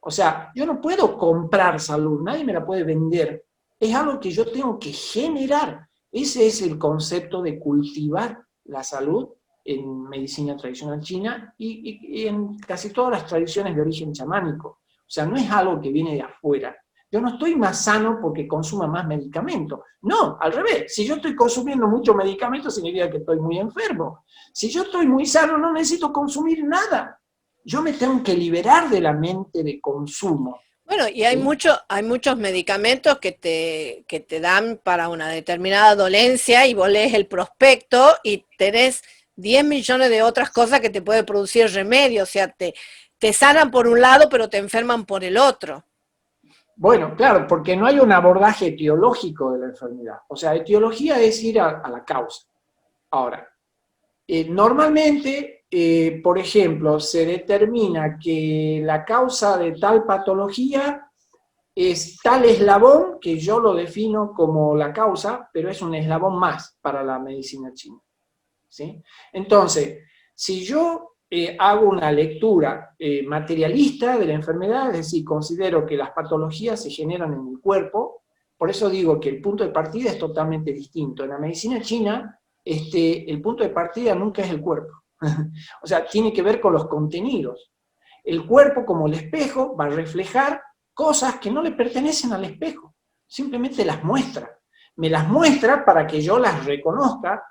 O sea, yo no puedo comprar salud, nadie me la puede vender. Es algo que yo tengo que generar. Ese es el concepto de cultivar la salud en medicina tradicional china y en casi todas las tradiciones de origen chamánico. O sea, no es algo que viene de afuera. Yo no estoy más sano porque consuma más medicamento. No, al revés. Si yo estoy consumiendo mucho medicamento, significa que estoy muy enfermo. Si yo estoy muy sano, no necesito consumir nada. Yo me tengo que liberar de la mente de consumo. Bueno, y hay ¿Sí? hay muchos medicamentos que te dan para una determinada dolencia y vos lees el prospecto y tenés 10 millones de otras cosas que te puede producir remedio. O sea, te sanan por un lado, pero te enferman por el otro. Bueno, claro, porque no hay un abordaje etiológico de la enfermedad. O sea, etiología es ir a la causa. Ahora, normalmente, por ejemplo, se determina que la causa de tal patología es tal eslabón, que yo lo defino como la causa, pero es un eslabón más para la medicina china, ¿sí? Entonces, si yo hago una lectura materialista de la enfermedad, es decir, considero que las patologías se generan en el cuerpo, por eso digo que el punto de partida es totalmente distinto. En la medicina china, el punto de partida nunca es el cuerpo. O sea, tiene que ver con los contenidos. El cuerpo, como el espejo, va a reflejar cosas que no le pertenecen al espejo. Simplemente las muestra. Me las muestra para que yo las reconozca,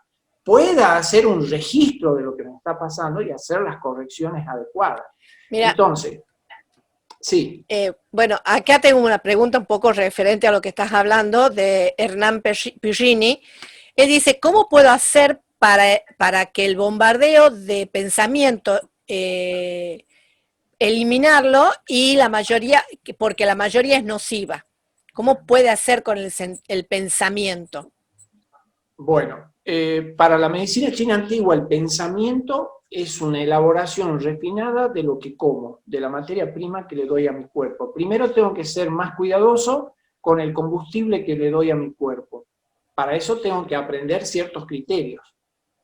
pueda hacer un registro de lo que me está pasando y hacer las correcciones adecuadas. Mira, Entonces, sí. bueno, acá tengo una pregunta un poco referente a lo que estás hablando de Hernán Pirrini. Él dice, ¿cómo puedo hacer para que el bombardeo de pensamiento eliminarlo y la mayoría, porque la mayoría es nociva? ¿Cómo puede hacer con el pensamiento? Bueno, para la medicina china antigua el pensamiento es una elaboración refinada de lo que como, de la materia prima que le doy a mi cuerpo. Primero tengo que ser más cuidadoso con el combustible que le doy a mi cuerpo, para eso tengo que aprender ciertos criterios,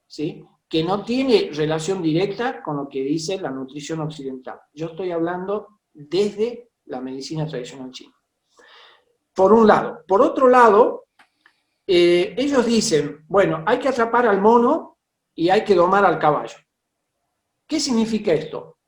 ¿sí? Que no tiene relación directa con lo que dice la nutrición occidental. Yo estoy hablando desde la medicina tradicional china. Por un lado. Por otro lado, ellos dicen, bueno, hay que atrapar al mono y hay que domar al caballo. ¿Qué significa esto?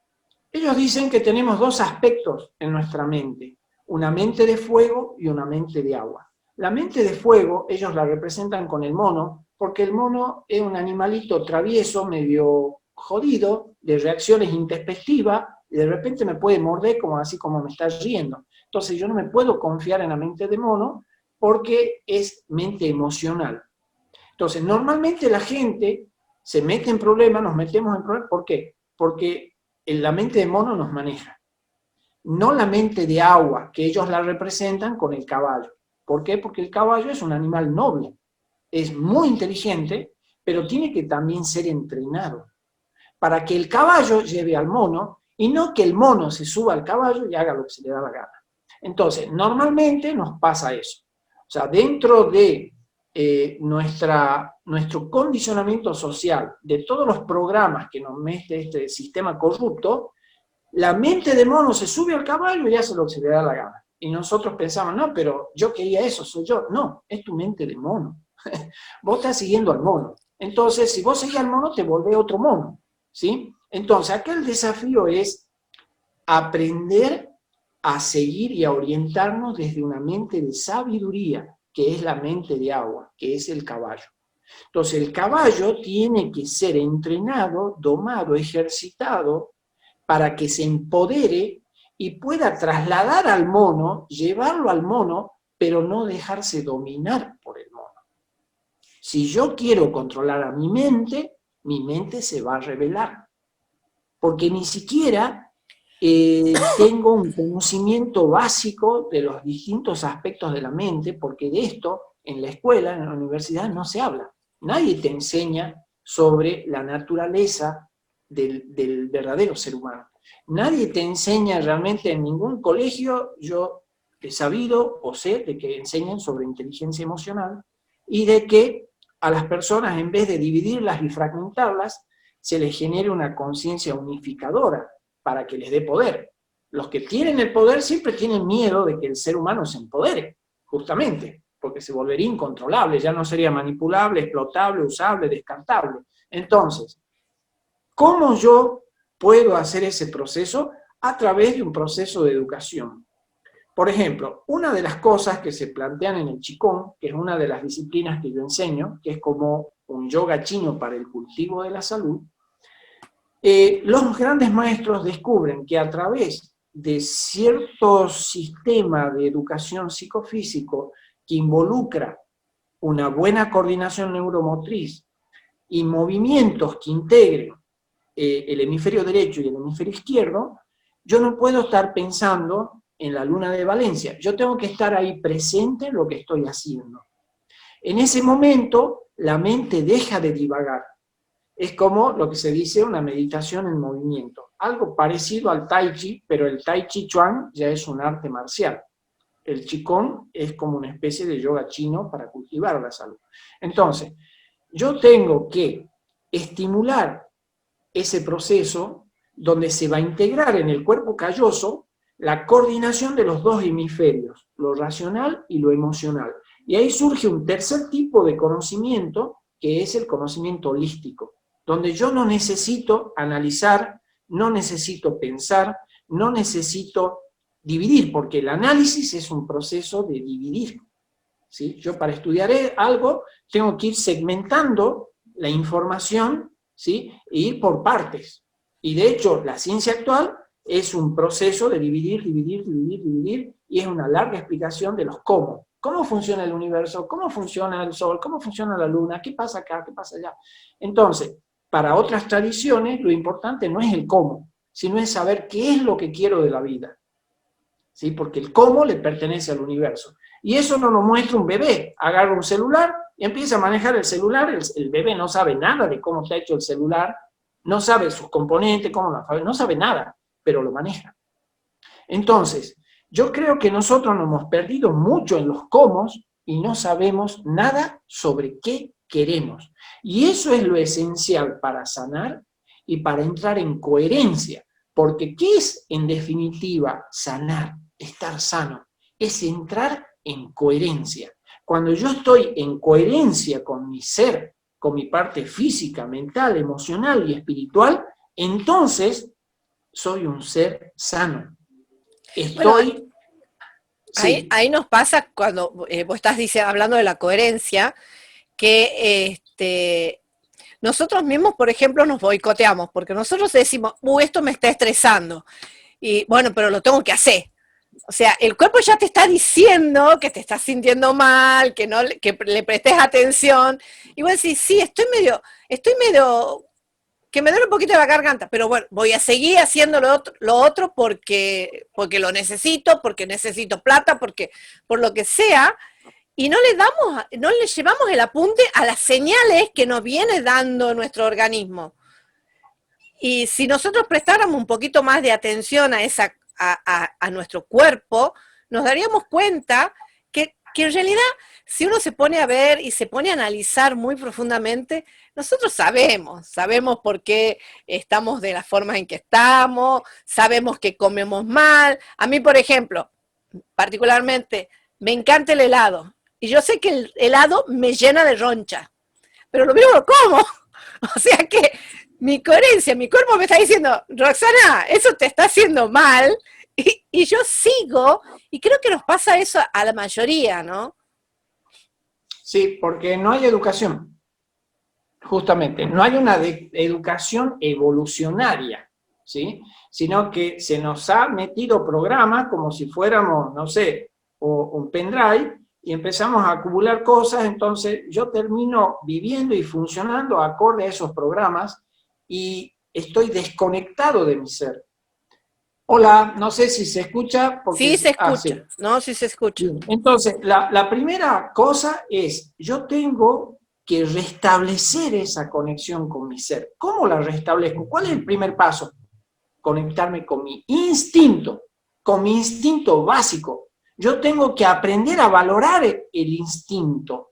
Ellos dicen que tenemos dos aspectos en nuestra mente, una mente de fuego y una mente de agua. La mente de fuego, ellos la representan con el mono, porque el mono es un animalito travieso, medio jodido, de reacciones intempestivas, y de repente me puede morder como así como me está riendo. Entonces yo no me puedo confiar en la mente de mono porque es mente emocional. Entonces normalmente la gente se mete en problemas, nos metemos en problemas, ¿por qué? Porque la mente de mono nos maneja, no la mente de agua, que ellos la representan con el caballo. ¿Por qué? Porque el caballo es un animal noble, es muy inteligente, pero tiene que también ser entrenado para que el caballo lleve al mono y no que el mono se suba al caballo y haga lo que se le da la gana. Entonces, normalmente nos pasa eso. O sea, dentro de nuestro condicionamiento social, de todos los programas que nos mete este sistema corrupto, la mente de mono se sube al caballo y hace lo que se le da la gana. Y nosotros pensamos, no, pero yo quería eso, soy yo. No, es tu mente de mono. Vos estás siguiendo al mono. Entonces, si vos seguís al mono, te volvés otro mono, ¿sí? Entonces, acá el desafío es aprender a seguir y a orientarnos desde una mente de sabiduría, que es la mente de agua, que es el caballo. Entonces, el caballo tiene que ser entrenado, domado, ejercitado, para que se empodere y pueda trasladar al mono, llevarlo al mono, pero no dejarse dominar por el mono. Si yo quiero controlar a mi mente se va a rebelar, porque ni siquiera tengo un conocimiento básico de los distintos aspectos de la mente, porque de esto en la escuela, en la universidad, no se habla. Nadie te enseña sobre la naturaleza del verdadero ser humano. Nadie te enseña realmente en ningún colegio, yo he sabido o sé de que enseñan sobre inteligencia emocional y de que a las personas, en vez de dividirlas y fragmentarlas, se les genere una conciencia unificadora para que les dé poder. Los que tienen el poder siempre tienen miedo de que el ser humano se empodere, justamente, porque se volvería incontrolable, ya no sería manipulable, explotable, usable, descartable. Entonces, ¿cómo yo puedo hacer ese proceso? A través de un proceso de educación. Por ejemplo, una de las cosas que se plantean en el Qigong, que es una de las disciplinas que yo enseño, que es como un yoga chino para el cultivo de la salud, los grandes maestros descubren que a través de cierto sistema de educación psicofísico que involucra una buena coordinación neuromotriz y movimientos que integren el hemisferio derecho y el hemisferio izquierdo, yo no puedo estar pensando en la luna de Valencia. Yo tengo que estar ahí presente en lo que estoy haciendo. En ese momento, la mente deja de divagar. Es como lo que se dice una meditación en movimiento. Algo parecido al Tai Chi, pero el Tai Chi Chuan ya es un arte marcial. El Qigong es como una especie de yoga chino para cultivar la salud. Entonces, yo tengo que estimular ese proceso donde se va a integrar en el cuerpo calloso la coordinación de los dos hemisferios, lo racional y lo emocional. Y ahí surge un tercer tipo de conocimiento, que es el conocimiento holístico, donde yo no necesito analizar, no necesito pensar, no necesito dividir, porque el análisis es un proceso de dividir. ¿Sí? Yo para estudiar algo tengo que ir segmentando la información, ¿sí? E ir por partes. Y de hecho, la ciencia actual es un proceso de dividir, y es una larga explicación de los cómo. ¿Cómo funciona el universo? ¿Cómo funciona el Sol? ¿Cómo funciona la Luna? ¿Qué pasa acá? ¿Qué pasa allá? Entonces, para otras tradiciones, lo importante no es el cómo, sino es saber qué es lo que quiero de la vida. ¿Sí? Porque el cómo le pertenece al universo. Y eso no lo muestra un bebé. Agarra un celular y empieza a manejar el celular. El bebé no sabe nada de cómo está hecho el celular, no sabe sus componentes, no sabe nada, pero lo maneja. Entonces, yo creo que nosotros nos hemos perdido mucho en los cómo y no sabemos nada sobre qué queremos. Y eso es lo esencial para sanar y para entrar en coherencia. Porque ¿qué es en definitiva sanar, estar sano? Es entrar en coherencia. Cuando yo estoy en coherencia con mi ser, con mi parte física, mental, emocional y espiritual, entonces soy un ser sano. Bueno, Estoy... Sí, ahí nos pasa cuando vos estás hablando de la coherencia, que nosotros mismos, por ejemplo, nos boicoteamos, porque nosotros decimos, esto me está estresando, y bueno, pero lo tengo que hacer. O sea, el cuerpo ya te está diciendo que te estás sintiendo mal, que no que le prestes atención. Y vos decís, sí, estoy medio, que me duele un poquito la garganta, pero bueno, voy a seguir haciendo lo otro porque lo necesito, porque necesito plata, porque por lo que sea, y no le llevamos el apunte a las señales que nos viene dando nuestro organismo. Y si nosotros prestáramos un poquito más de atención a nuestro cuerpo, nos daríamos cuenta que en realidad, si uno se pone a ver y se pone a analizar muy profundamente, nosotros sabemos por qué estamos de la forma en que estamos, sabemos que comemos mal. A mí, por ejemplo, particularmente, me encanta el helado. Y yo sé que el helado me llena de roncha, pero lo mismo lo como. O sea que mi coherencia, mi cuerpo me está diciendo, Roxana, eso te está haciendo mal, y yo sigo, y creo que nos pasa eso a la mayoría, ¿no? sí, porque no hay educación, justamente, no hay una educación evolucionaria, ¿sí? Sino que se nos ha metido programas como si fuéramos, no sé, un pendrive, y empezamos a acumular cosas, entonces yo termino viviendo y funcionando acorde a esos programas y estoy desconectado de mi ser. Hola, no sé si se escucha, porque... Sí se Sí. escucha, ¿no? Sí se escucha. Bien. Entonces, la primera cosa es, yo tengo que restablecer esa conexión con mi ser. ¿Cómo la restablezco? ¿Cuál es el primer paso? Conectarme con mi instinto básico. Yo tengo que aprender a valorar el instinto.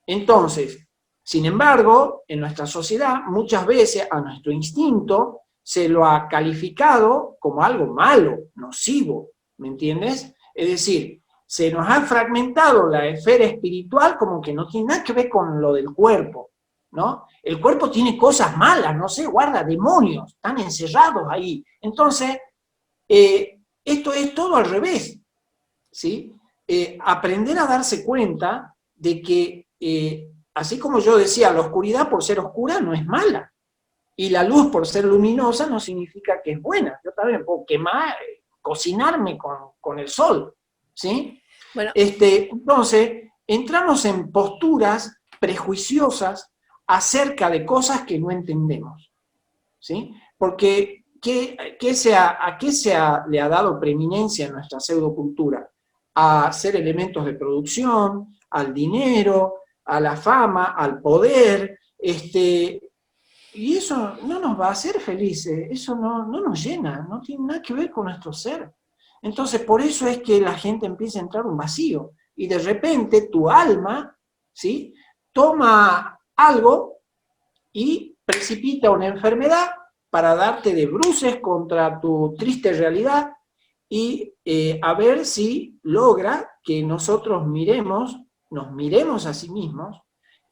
Entonces, sin embargo, en nuestra sociedad muchas veces a nuestro instinto se lo ha calificado como algo malo, nocivo, ¿me entiendes? Es decir, se nos ha fragmentado la esfera espiritual como que no tiene nada que ver con lo del cuerpo, ¿no? El cuerpo tiene cosas malas, no sé, guarda demonios, están encerrados ahí. Entonces, esto es todo al revés, ¿sí? Aprender a darse cuenta de que, así como yo decía, la oscuridad por ser oscura no es mala, y la luz por ser luminosa no significa que es buena. Yo también puedo quemar, cocinarme con el sol, ¿sí? Bueno, Entonces, entramos en posturas prejuiciosas acerca de cosas que no entendemos, ¿sí? Porque ¿a qué le ha dado preeminencia en nuestra pseudocultura? A ser elementos de producción, al dinero, a la fama, al poder, y eso no nos va a hacer felices, eso no nos llena, no tiene nada que ver con nuestro ser. Entonces, por eso es que la gente empieza a entrar un vacío, y de repente tu alma, ¿sí?, toma algo y precipita una enfermedad para darte de bruces contra tu triste realidad, y a ver si logra que nosotros nos miremos a sí mismos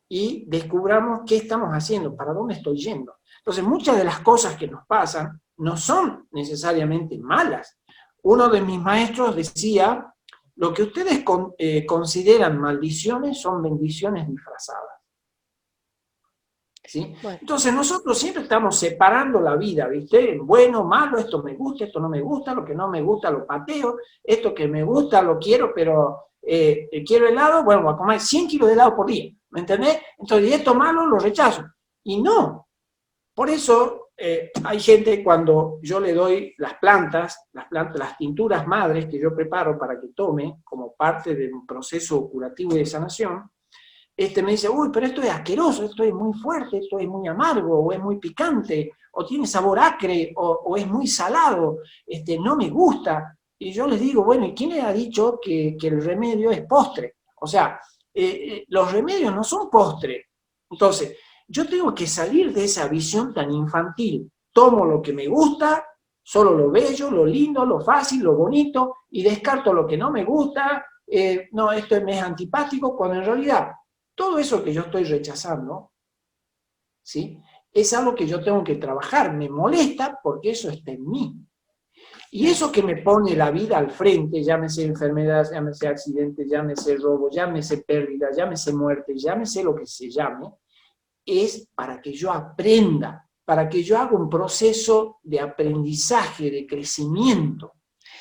y descubramos qué estamos haciendo, para dónde estoy yendo. Entonces, muchas de las cosas que nos pasan no son necesariamente malas. Uno de mis maestros decía, lo que ustedes consideran maldiciones son bendiciones disfrazadas. ¿Sí? bueno. Entonces nosotros siempre estamos separando la vida, ¿viste? Bueno, malo, esto me gusta, esto no me gusta, lo que no me gusta lo pateo, esto que me gusta lo quiero, pero quiero helado, bueno, voy a comer 100 kilos de helado por día, ¿me entendés? Entonces, esto malo lo rechazo. Y no, por eso hay gente, cuando yo le doy las tinturas madres que yo preparo para que tome como parte de un proceso curativo y de sanación, me dice, uy, pero esto es asqueroso, esto es muy fuerte, esto es muy amargo, o es muy picante, o tiene sabor acre, o es muy salado, no me gusta. Y yo les digo, bueno, ¿y quién le ha dicho que el remedio es postre? O sea, los remedios no son postre. Entonces, yo tengo que salir de esa visión tan infantil. Tomo lo que me gusta, solo lo bello, lo lindo, lo fácil, lo bonito, y descarto lo que no me gusta, no, esto me es antipático, cuando en realidad todo eso que yo estoy rechazando, ¿sí?, es algo que yo tengo que trabajar, me molesta porque eso está en mí. Y eso que me pone la vida al frente, llámese enfermedad, llámese accidente, llámese robo, llámese pérdida, llámese muerte, llámese lo que se llame, es para que yo aprenda, para que yo haga un proceso de aprendizaje, de crecimiento.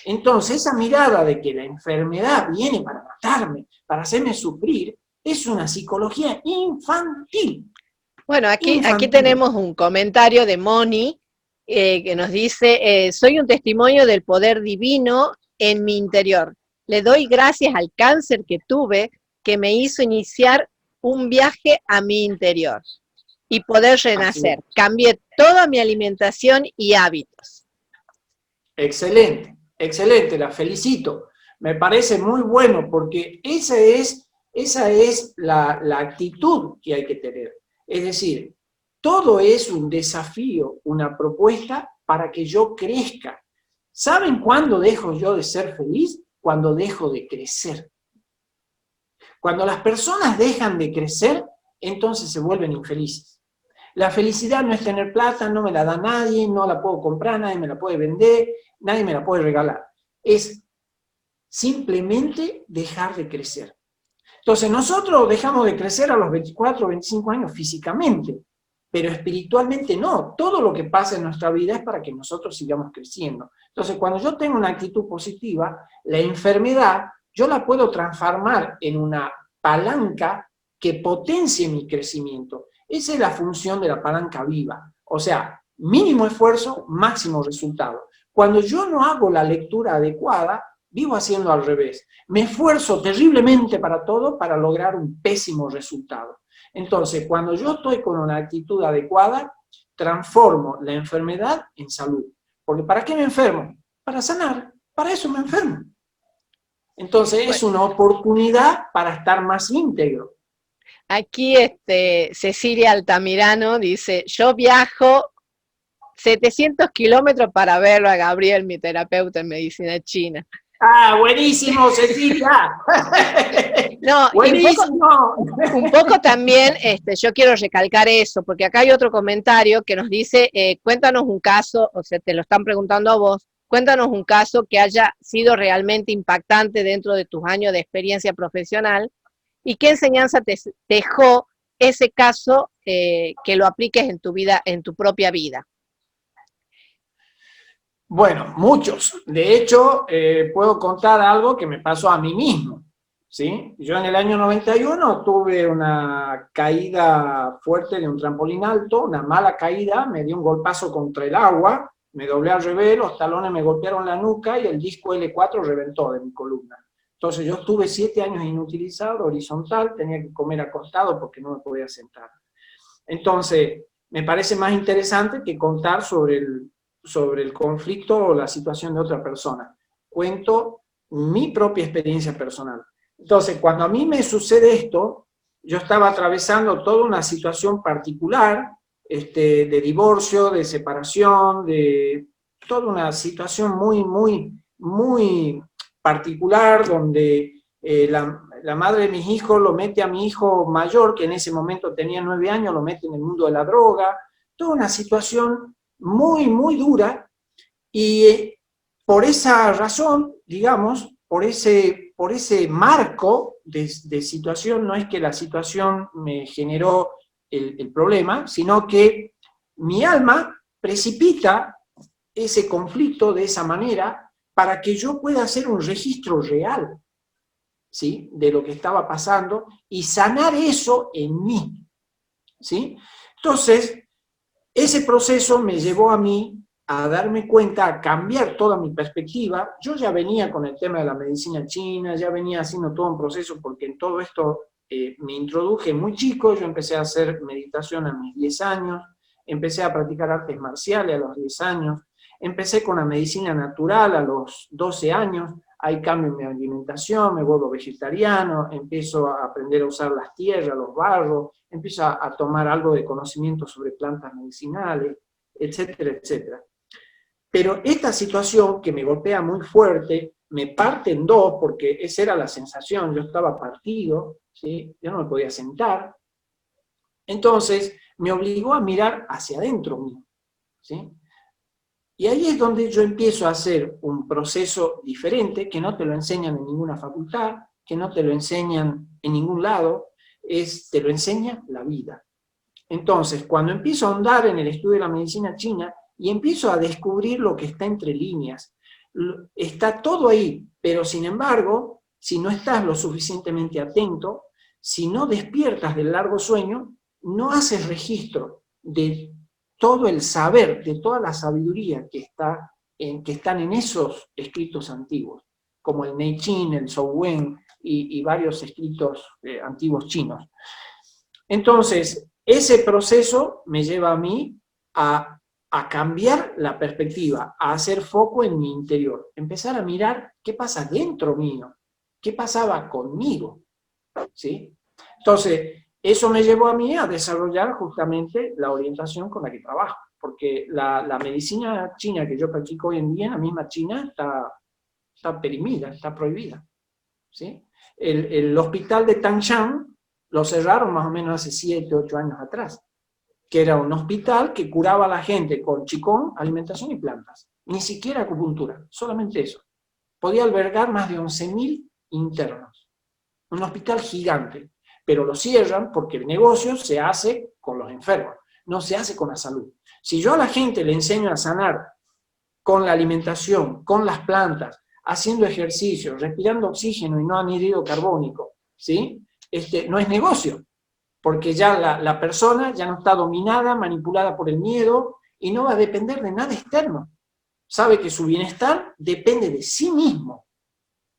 Entonces, esa mirada de que la enfermedad viene para matarme, para hacerme sufrir, es una psicología infantil. Bueno, aquí Infantil. tenemos un comentario de Moni que nos dice, soy un testimonio del poder divino en mi interior. Le doy gracias al cáncer que tuve que me hizo iniciar un viaje a mi interior y poder renacer. Cambié toda mi alimentación y hábitos. Excelente, excelente, la felicito. Me parece muy bueno porque esa es la actitud que hay que tener. Es decir, todo es un desafío, una propuesta para que yo crezca. ¿Saben cuándo dejo yo de ser feliz? Cuando dejo de crecer. Cuando las personas dejan de crecer, entonces se vuelven infelices. La felicidad no es tener plata, no me la da nadie, no la puedo comprar, nadie me la puede vender, nadie me la puede regalar. Es simplemente dejar de crecer. Entonces nosotros dejamos de crecer a los 24, 25 años físicamente, pero espiritualmente no. Todo lo que pasa en nuestra vida es para que nosotros sigamos creciendo. Entonces cuando yo tengo una actitud positiva, la enfermedad yo la puedo transformar en una palanca que potencie mi crecimiento. Esa es la función de la palanca viva. O sea, mínimo esfuerzo, máximo resultado. Cuando yo no hago la lectura adecuada, vivo haciendo al revés. Me esfuerzo terriblemente para todo para lograr un pésimo resultado. Entonces, cuando yo estoy con una actitud adecuada, transformo la enfermedad en salud. Porque ¿para qué me enfermo? Para sanar. Para eso me enfermo. Entonces, es una oportunidad para estar más íntegro. Aquí Cecilia Altamirano dice, yo viajo 700 kilómetros para verlo a Gabriel, mi terapeuta en medicina china. ¡Ah, buenísimo, Cecilia! No, ¡buenísimo! Un poco también, yo quiero recalcar eso, porque acá hay otro comentario que nos dice, cuéntanos un caso, o sea, te lo están preguntando a vos, cuéntanos un caso que haya sido realmente impactante dentro de tus años de experiencia profesional y qué enseñanza te dejó ese caso que lo apliques en tu vida, en tu propia vida. Bueno, muchos. De hecho, puedo contar algo que me pasó a mí mismo. ¿Sí? Yo en el año 91 tuve una caída fuerte de un trampolín alto, una mala caída, me dio un golpazo contra el agua, me doblé al revés, los talones me golpearon la nuca y el disco L4 reventó de mi columna. Entonces yo estuve 7 años inutilizado, horizontal, tenía que comer acostado porque no me podía sentar. Entonces, me parece más interesante que contar sobre el conflicto o la situación de otra persona. Cuento mi propia experiencia personal. Entonces, cuando a mí me sucede esto, yo estaba atravesando toda una situación particular, de divorcio, de separación, de toda una situación muy, muy, muy particular, donde la madre de mis hijos lo mete a mi hijo mayor, que en ese momento tenía 9 años, lo mete en el mundo de la droga, toda una situación muy, muy dura, y por esa razón, digamos, por ese marco de situación, no es que la situación me generó el problema, sino que mi alma precipita ese conflicto de esa manera para que yo pueda hacer un registro real, ¿sí?, de lo que estaba pasando y sanar eso en mí, ¿sí? Entonces, ese proceso me llevó a mí a darme cuenta, a cambiar toda mi perspectiva. Yo ya venía con el tema de la medicina china, ya venía haciendo todo un proceso porque en todo esto me introduje muy chico. Yo empecé a hacer meditación a mis 10 años, empecé a practicar artes marciales a los 10 años, empecé con la medicina natural a los 12 años, Hay cambio en mi alimentación, me vuelvo vegetariano, empiezo a aprender a usar las tierras, los barros, empiezo a tomar algo de conocimiento sobre plantas medicinales, etcétera, etcétera. Pero esta situación que me golpea muy fuerte, me parte en dos, porque esa era la sensación, yo estaba partido, ¿sí? Yo no me podía sentar. Entonces, me obligó a mirar hacia adentro mío, ¿sí? Y ahí es donde yo empiezo a hacer un proceso diferente, que no te lo enseñan en ninguna facultad, que no te lo enseñan en ningún lado, te lo enseña la vida. Entonces, cuando empiezo a ahondar en el estudio de la medicina china y empiezo a descubrir lo que está entre líneas, está todo ahí, pero sin embargo, si no estás lo suficientemente atento, si no despiertas del largo sueño, no haces registro de todo el saber, de toda la sabiduría que están en esos escritos antiguos, como el Neichin, el Zhou y varios escritos antiguos chinos. Entonces, ese proceso me lleva a mí a cambiar la perspectiva, a hacer foco en mi interior, empezar a mirar qué pasa dentro mío, qué pasaba conmigo, ¿sí? Entonces, eso me llevó a mí a desarrollar justamente la orientación con la que trabajo, porque la medicina china que yo practico hoy en día, la misma China, está perimida, está prohibida, ¿sí? El hospital de Tangshan lo cerraron más o menos hace 7, 8 años atrás, que era un hospital que curaba a la gente con Qigong, alimentación y plantas. Ni siquiera acupuntura, solamente eso. Podía albergar más de 11.000 internos. Un hospital gigante, pero lo cierran porque el negocio se hace con los enfermos, no se hace con la salud. Si yo a la gente le enseño a sanar con la alimentación, con las plantas, haciendo ejercicio, respirando oxígeno y no anhídrido carbónico, ¿sí? No es negocio, porque ya la persona ya no está dominada, manipulada por el miedo y no va a depender de nada externo. Sabe que su bienestar depende de sí mismo,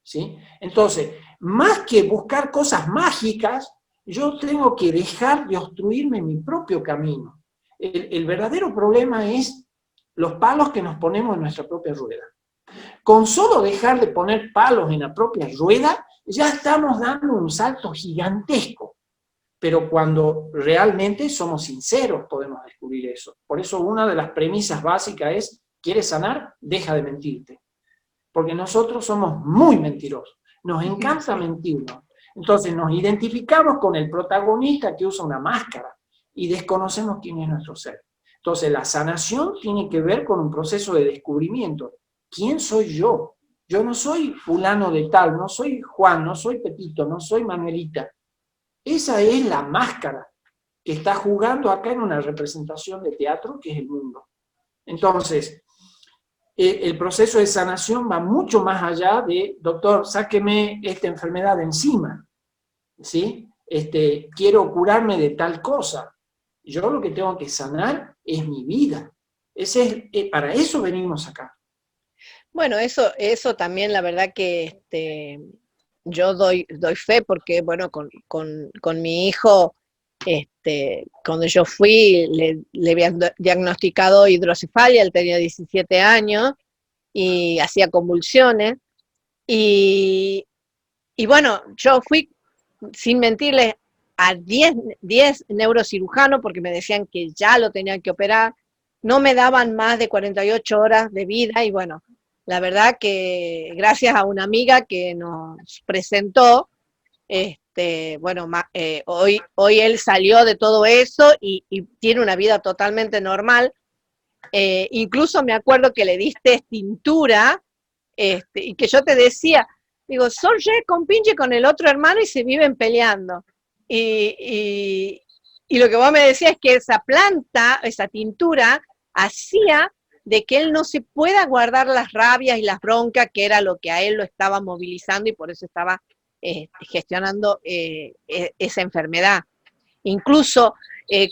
¿sí? Entonces, más que buscar cosas mágicas, yo tengo que dejar de obstruirme mi propio camino. El verdadero problema es los palos que nos ponemos en nuestra propia rueda. Con solo dejar de poner palos en la propia rueda, ya estamos dando un salto gigantesco. Pero cuando realmente somos sinceros podemos descubrir eso. Por eso una de las premisas básicas es, ¿quieres sanar? Deja de mentirte. Porque nosotros somos muy mentirosos. Nos encanta mentirnos. Entonces nos identificamos con el protagonista que usa una máscara y desconocemos quién es nuestro ser. Entonces la sanación tiene que ver con un proceso de descubrimiento. ¿Quién soy yo? Yo no soy fulano de tal, no soy Juan, no soy Pepito, no soy Manuelita. Esa es la máscara que está jugando acá en una representación de teatro que es el mundo. Entonces, el proceso de sanación va mucho más allá de, doctor, sáqueme esta enfermedad de encima, ¿sí? Quiero curarme de tal cosa. Yo lo que tengo que sanar es mi vida. Para eso venimos acá. Bueno, eso también la verdad que yo doy fe porque, bueno, con mi hijo, cuando yo fui, le habían diagnosticado hidrocefalia, él tenía 17 años y hacía convulsiones. Y, y bueno, yo fui, sin mentirles, a 10 neurocirujanos porque me decían que ya lo tenían que operar, no me daban más de 48 horas de vida y bueno, la verdad que gracias a una amiga que nos presentó, bueno, hoy él salió de todo eso y tiene una vida totalmente normal. Incluso me acuerdo que le diste tintura, y que yo te decía, digo, son re compinche con el otro hermano y se viven peleando. Y, y, y lo que vos me decías es que esa planta, esa tintura, hacía de que él no se pueda guardar las rabias y las broncas, que era lo que a él lo estaba movilizando y por eso estaba gestionando esa enfermedad. Incluso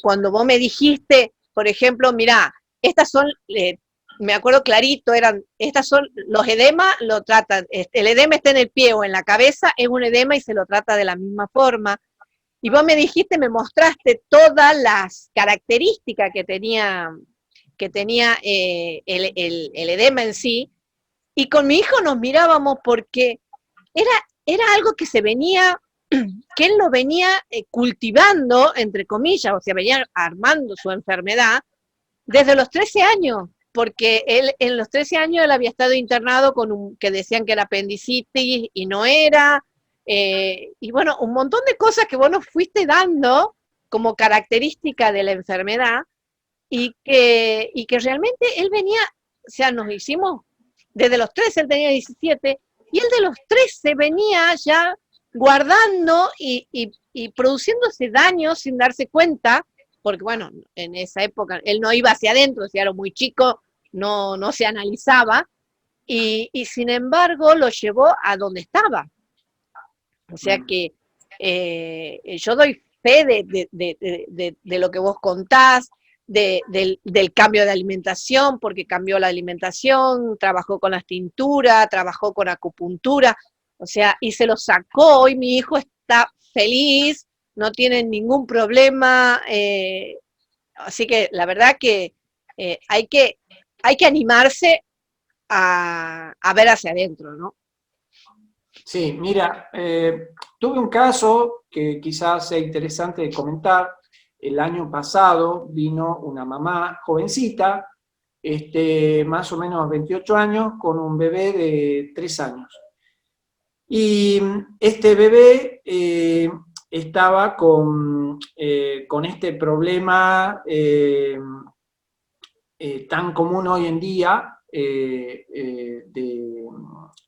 cuando vos me dijiste, por ejemplo, mirá, estas son, me acuerdo clarito, estas son los edemas, lo tratan, el edema está en el pie o en la cabeza, es un edema y se lo trata de la misma forma. Y vos me dijiste, me mostraste todas las características que tenía el edema en sí, Y con mi hijo nos mirábamos porque era, era algo que se venía, que él lo venía cultivando, entre comillas, o sea, venía armando su enfermedad desde los 13 años, porque él en los 13 años él había estado internado con que decían que era apendicitis y no era, y bueno, un montón de cosas que vos nos fuiste dando como característica de la enfermedad y que realmente él venía, o sea, nos hicimos, desde los 13 él tenía 17 y él de los 13 venía ya guardando y produciéndose daño sin darse cuenta, porque bueno, en esa época él no iba hacia adentro, si era muy chico, no se analizaba, y sin embargo lo llevó a donde estaba. O sea que yo doy fe de lo que vos contás, del cambio de alimentación, porque cambió la alimentación, trabajó con las tinturas, trabajó con acupuntura, o sea, y se lo sacó. Hoy mi hijo está feliz, no tiene ningún problema, así que la verdad que, hay que animarse a ver hacia adentro, ¿no? Sí, mira, tuve un caso que quizás sea interesante de comentar. El año pasado vino una mamá jovencita, más o menos 28 años, con un bebé de 3 años. Y este bebé estaba con este problema tan común hoy en día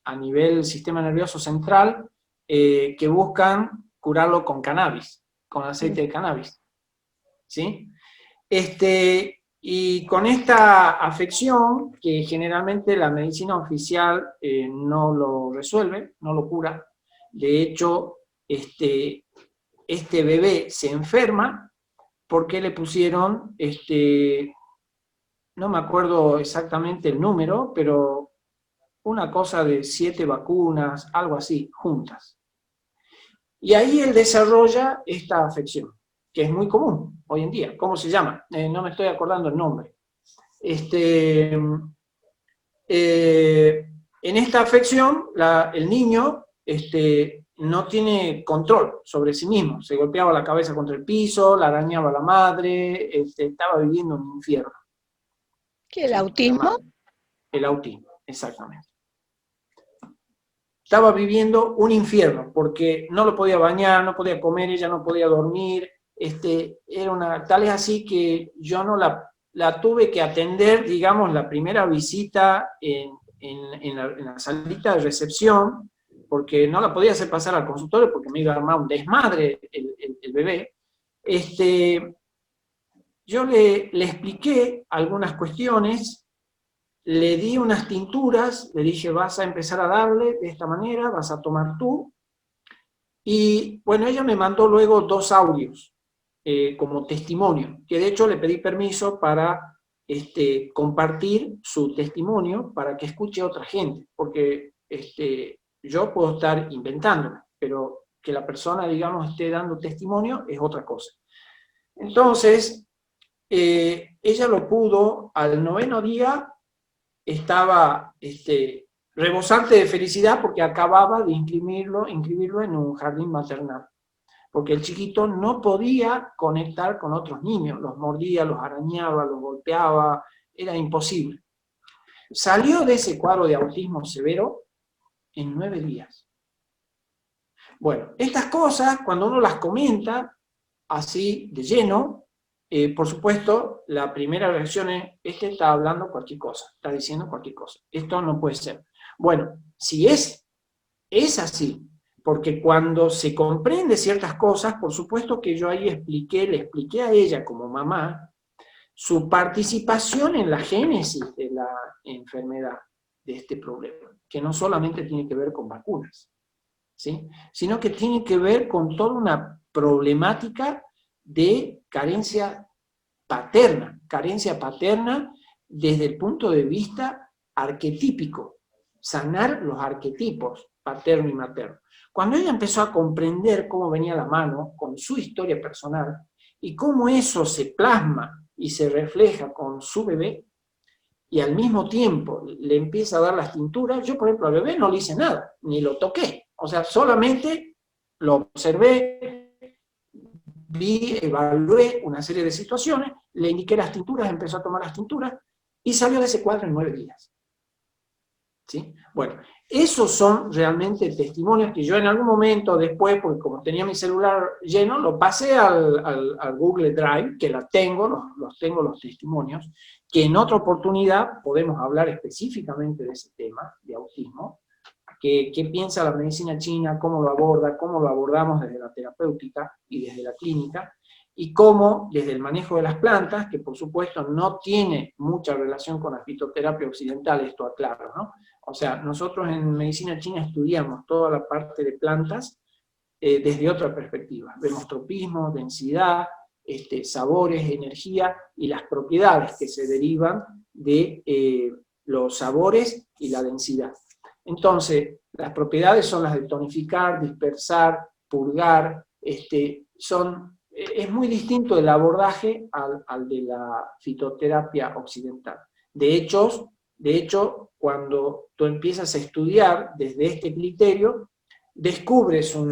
a nivel sistema nervioso central, que buscan curarlo con cannabis, con aceite de cannabis. ¿Sí? Y con esta afección, que generalmente la medicina oficial no lo resuelve, no lo cura, de hecho, este bebé se enferma porque le pusieron, no me acuerdo exactamente el número, pero una cosa de 7 vacunas, algo así, juntas. Y ahí él desarrolla esta afección, que es muy común hoy en día. ¿Cómo se llama? No me estoy acordando el nombre. En esta afección, el niño no tiene control sobre sí mismo. Se golpeaba la cabeza contra el piso, la arañaba a la madre, estaba viviendo un infierno. ¿Qué, el autismo? El autismo, exactamente. Estaba viviendo un infierno, porque no lo podía bañar, no podía comer, ella no podía dormir, tal es así que yo no la tuve que atender, digamos, la primera visita en la salita de recepción, porque no la podía hacer pasar al consultorio, porque me iba a armar un desmadre el bebé. Yo le expliqué algunas cuestiones, le di unas tinturas, le dije, vas a empezar a darle de esta manera, vas a tomar tú. Y bueno, ella me mandó luego 2 audios como testimonio, que de hecho le pedí permiso para compartir su testimonio para que escuche a otra gente, porque yo puedo estar inventándome, pero que la persona, digamos, esté dando testimonio es otra cosa. Entonces, ella lo pudo, al 9º día, estaba rebosante de felicidad porque acababa de inscribirlo en un jardín maternal. Porque el chiquito no podía conectar con otros niños, los mordía, los arañaba, los golpeaba, era imposible. Salió de ese cuadro de autismo severo en 9 días. Bueno, estas cosas, cuando uno las comenta así de lleno, por supuesto, la primera reacción es, está hablando cualquier cosa, está diciendo cualquier cosa. Esto no puede ser. Bueno, si es así, porque cuando se comprende ciertas cosas, por supuesto que yo ahí le expliqué a ella como mamá, su participación en la génesis de la enfermedad, de este problema, que no solamente tiene que ver con vacunas, ¿sí? Sino que tiene que ver con toda una problemática de carencia paterna desde el punto de vista arquetípico, sanar los arquetipos paterno y materno. Cuando ella empezó a comprender cómo venía la mano con su historia personal y cómo eso se plasma y se refleja con su bebé, y al mismo tiempo le empieza a dar las tinturas, yo por ejemplo al bebé no le hice nada, ni lo toqué, o sea, solamente lo observé, vi, evalué una serie de situaciones, le indiqué las tinturas, empezó a tomar las tinturas, y salió de ese cuadro en 9 días. ¿Sí? Bueno, esos son realmente testimonios que yo en algún momento después, porque como tenía mi celular lleno, lo pasé al Google Drive, que la tengo, tengo los testimonios, que en otra oportunidad podemos hablar específicamente de ese tema, de autismo, qué piensa la medicina china, cómo lo aborda, cómo lo abordamos desde la terapéutica y desde la clínica, y cómo desde el manejo de las plantas, que por supuesto no tiene mucha relación con la fitoterapia occidental, esto aclaro, ¿no? O sea, nosotros en medicina china estudiamos toda la parte de plantas desde otra perspectiva. Vemos tropismo, densidad, sabores, energía y las propiedades que se derivan de los sabores y la densidad. Entonces, las propiedades son las de tonificar, dispersar, purgar, es muy distinto el abordaje al de la fitoterapia occidental. De hecho, cuando tú empiezas a estudiar desde este criterio, descubres un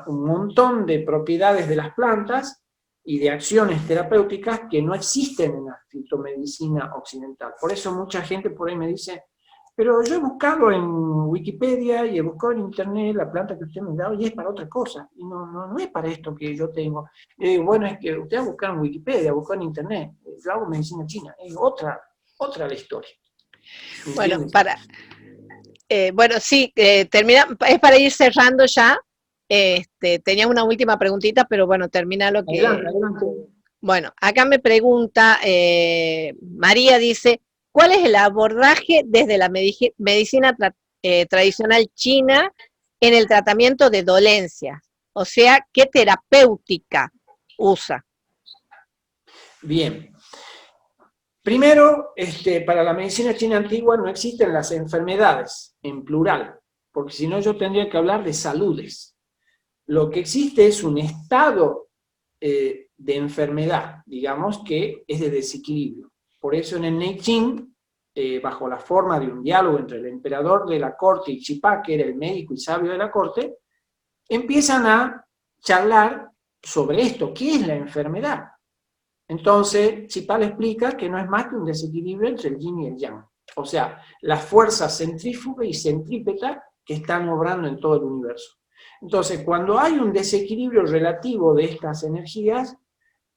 montón de propiedades de las plantas y de acciones terapéuticas que no existen en la fitomedicina occidental. Por eso mucha gente por ahí me dice, pero yo he buscado en Wikipedia y he buscado en internet la planta que usted me da y es para otra cosa, y no es para esto que yo tengo. Bueno, es que usted ha buscado en Wikipedia, ha buscado en internet, yo hago medicina china, es otra la historia. Bueno, bueno, sí, termina, es para ir cerrando ya. Tenía una última preguntita, pero bueno, termina lo que... Adelante. Bueno, acá me pregunta, María dice, ¿cuál es el abordaje desde la medicina tradicional china en el tratamiento de dolencias? O sea, ¿qué terapéutica usa? Bien. Primero, para la medicina china antigua no existen las enfermedades en plural, porque si no yo tendría que hablar de saludes. Lo que existe es un estado de enfermedad, digamos, que es de desequilibrio. Por eso en el Neijing, bajo la forma de un diálogo entre el emperador de la corte y Chipá, que era el médico y sabio de la corte, empiezan a charlar sobre esto, ¿qué es la enfermedad? Entonces, Chipá le explica que no es más que un desequilibrio entre el yin y el yang. O sea, las fuerzas centrífugas y centrípetas que están obrando en todo el universo. Entonces, cuando hay un desequilibrio relativo de estas energías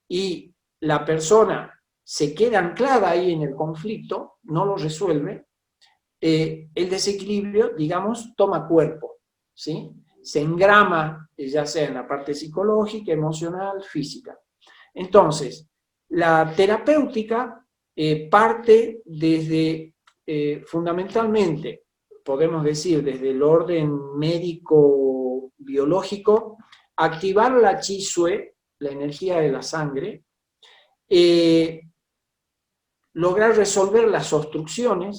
y la persona se queda anclada ahí en el conflicto, no lo resuelve, el desequilibrio, digamos, toma cuerpo, ¿sí? Se engrama, ya sea en la parte psicológica, emocional, física. Entonces, la terapéutica parte desde, fundamentalmente, podemos decir, desde el orden médico-biológico, activar la chi sui, la energía de la sangre, lograr resolver las obstrucciones,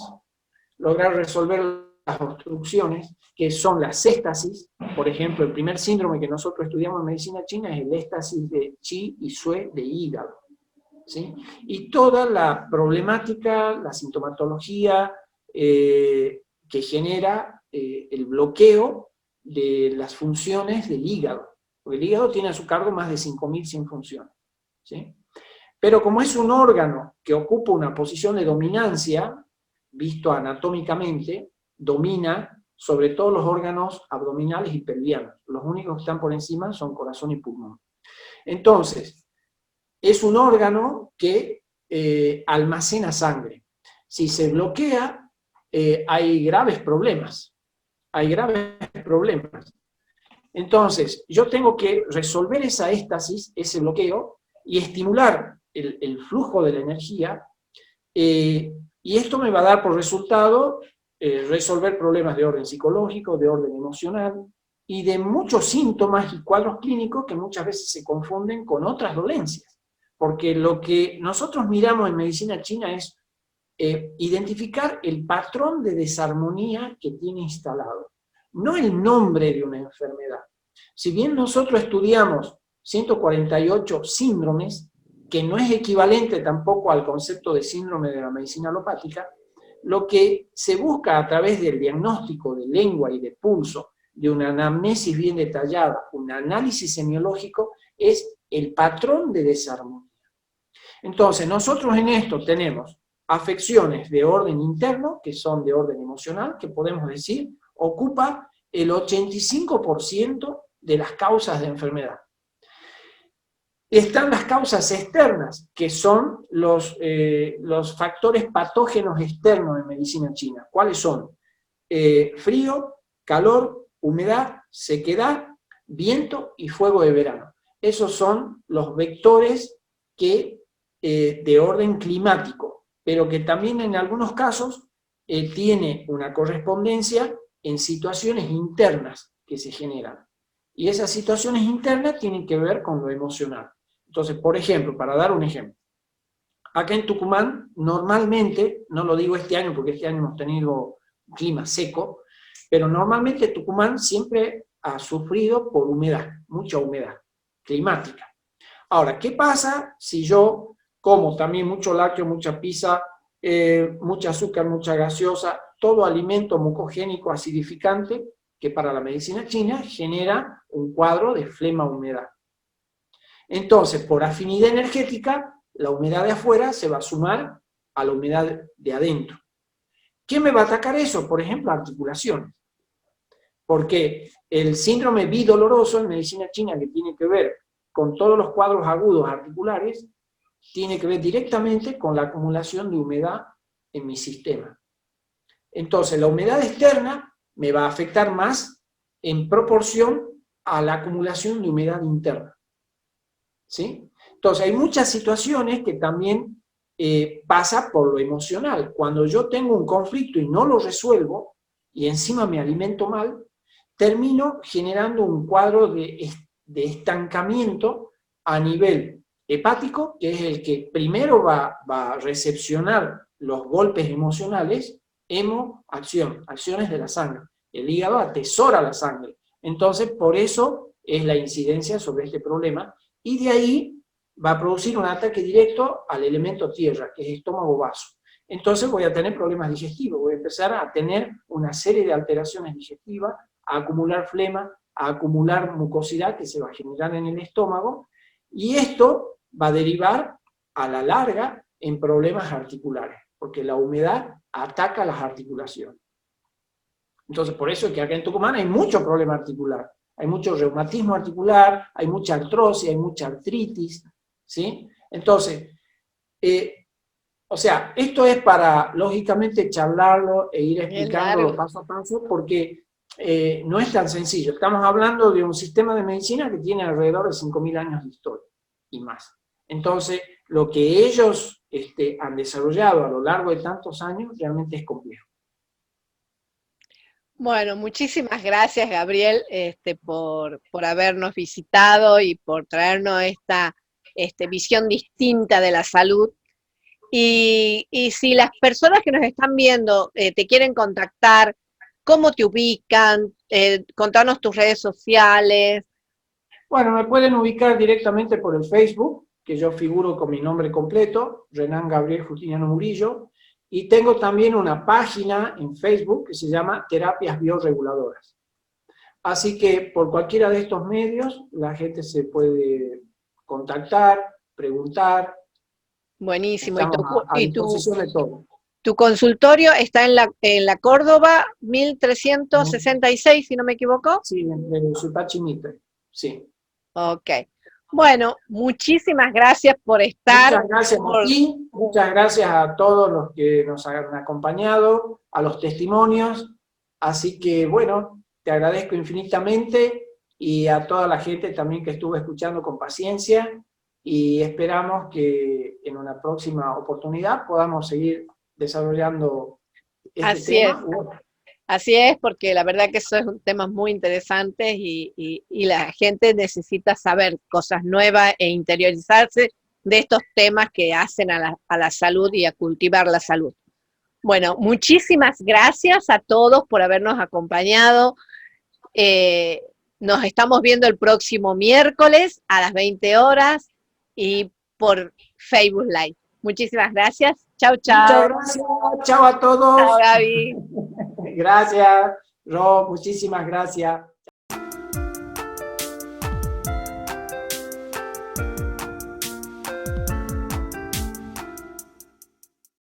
que son las éstasis. Por ejemplo, el primer síndrome que nosotros estudiamos en medicina china es el éstasis de chi y sui de hígado. ¿Sí? Y toda la problemática, la sintomatología que genera el bloqueo de las funciones del hígado. Porque el hígado tiene a su cargo más de 5.100 funciones. ¿Sí? Pero como es un órgano que ocupa una posición de dominancia, visto anatómicamente, domina sobre todos los órganos abdominales y pelvianos. Los únicos que están por encima son corazón y pulmón. Entonces, es un órgano que almacena sangre. Si se bloquea, hay graves problemas. Entonces, yo tengo que resolver esa éstasis, ese bloqueo, y estimular el flujo de la energía, y esto me va a dar por resultado resolver problemas de orden psicológico, de orden emocional, y de muchos síntomas y cuadros clínicos que muchas veces se confunden con otras dolencias. Porque lo que nosotros miramos en medicina china es identificar el patrón de desarmonía que tiene instalado, no el nombre de una enfermedad. Si bien nosotros estudiamos 148 síndromes, que no es equivalente tampoco al concepto de síndrome de la medicina alopática, lo que se busca a través del diagnóstico de lengua y de pulso, de una anamnesis bien detallada, un análisis semiológico, es el patrón de desarmonía. Entonces, nosotros en esto tenemos afecciones de orden interno, que son de orden emocional, que podemos decir, ocupa el 85% de las causas de enfermedad. Están las causas externas, que son los factores patógenos externos en medicina china. ¿Cuáles son? Frío, calor, humedad, sequedad, viento y fuego de verano. Esos son los vectores de orden climático, pero que también en algunos casos tiene una correspondencia en situaciones internas que se generan. Y esas situaciones internas tienen que ver con lo emocional. Entonces, por ejemplo, para dar un ejemplo, acá en Tucumán, normalmente, no lo digo este año porque este año hemos tenido un clima seco, pero normalmente Tucumán siempre ha sufrido por humedad, mucha humedad climática. Ahora, ¿qué pasa si yo como también mucho lácteo, mucha pizza, mucha azúcar, mucha gaseosa, todo alimento mucogénico acidificante que para la medicina china genera un cuadro de flema-humedad? Entonces, por afinidad energética, la humedad de afuera se va a sumar a la humedad de adentro. ¿Qué me va a atacar eso? Por ejemplo, articulaciones. Porque el síndrome bidoloroso en medicina china, que tiene que ver con todos los cuadros agudos articulares, tiene que ver directamente con la acumulación de humedad en mi sistema. Entonces, la humedad externa me va a afectar más en proporción a la acumulación de humedad interna. ¿Sí? Entonces, hay muchas situaciones que también pasa por lo emocional. Cuando yo tengo un conflicto y no lo resuelvo, y encima me alimento mal, termino generando un cuadro de estancamiento a nivel hepático, que es el que primero va a recepcionar los golpes emocionales, acción, acciones de la sangre. El hígado atesora la sangre. Entonces, por eso es la incidencia sobre este problema, y de ahí va a producir un ataque directo al elemento tierra, que es estómago-vaso. Entonces voy a tener problemas digestivos, voy a empezar a tener una serie de alteraciones digestivas, a acumular flema, a acumular mucosidad que se va a generar en el estómago, y esto va a derivar a la larga en problemas articulares, porque la humedad ataca las articulaciones. Entonces, por eso es que acá en Tucumán hay mucho problema articular, hay mucho reumatismo articular, hay mucha artrosis, hay mucha artritis, ¿sí? Entonces, o sea, esto es para, lógicamente, charlarlo e ir explicándolo paso a paso, porque no es tan sencillo. Estamos hablando de un sistema de medicina que tiene alrededor de 5.000 años de historia y más. Entonces, lo que ellos han desarrollado a lo largo de tantos años realmente es complejo. Bueno, muchísimas gracias, Gabriel, por habernos visitado y por traernos esta visión distinta de la salud. Y si las personas que nos están viendo te quieren contactar, ¿cómo te ubican? Contanos tus redes sociales. Bueno, me pueden ubicar directamente por el Facebook, que yo figuro con mi nombre completo, Renan Gabriel Justiniano Murillo, y tengo también una página en Facebook que se llama Terapias Bioreguladoras. Así que por cualquiera de estos medios la gente se puede contactar, preguntar. Buenísimo. Estamos a disposición de todo. Tu consultorio está en la Córdoba 1366, si no me equivoco. Sí, en Supachi Mitre, sí. Ok. Bueno, muchísimas gracias por estar. Muchas gracias a ti, muchas gracias a todos los que nos han acompañado, a los testimonios. Así que, bueno, te agradezco infinitamente, y a toda la gente también que estuvo escuchando con paciencia, y esperamos que en una próxima oportunidad podamos seguir desarrollando este tema. Así es, porque la verdad que eso es un tema muy interesante y la gente necesita saber cosas nuevas e interiorizarse de estos temas que hacen a la salud y a cultivar la salud. Bueno, muchísimas gracias a todos por habernos acompañado. Nos estamos viendo el próximo miércoles a las 20 horas y por Facebook Live. Muchísimas gracias. Chau, Muchas chau. gracias. Chao a todos. Chao, Gaby. Gracias, Rob. Muchísimas gracias.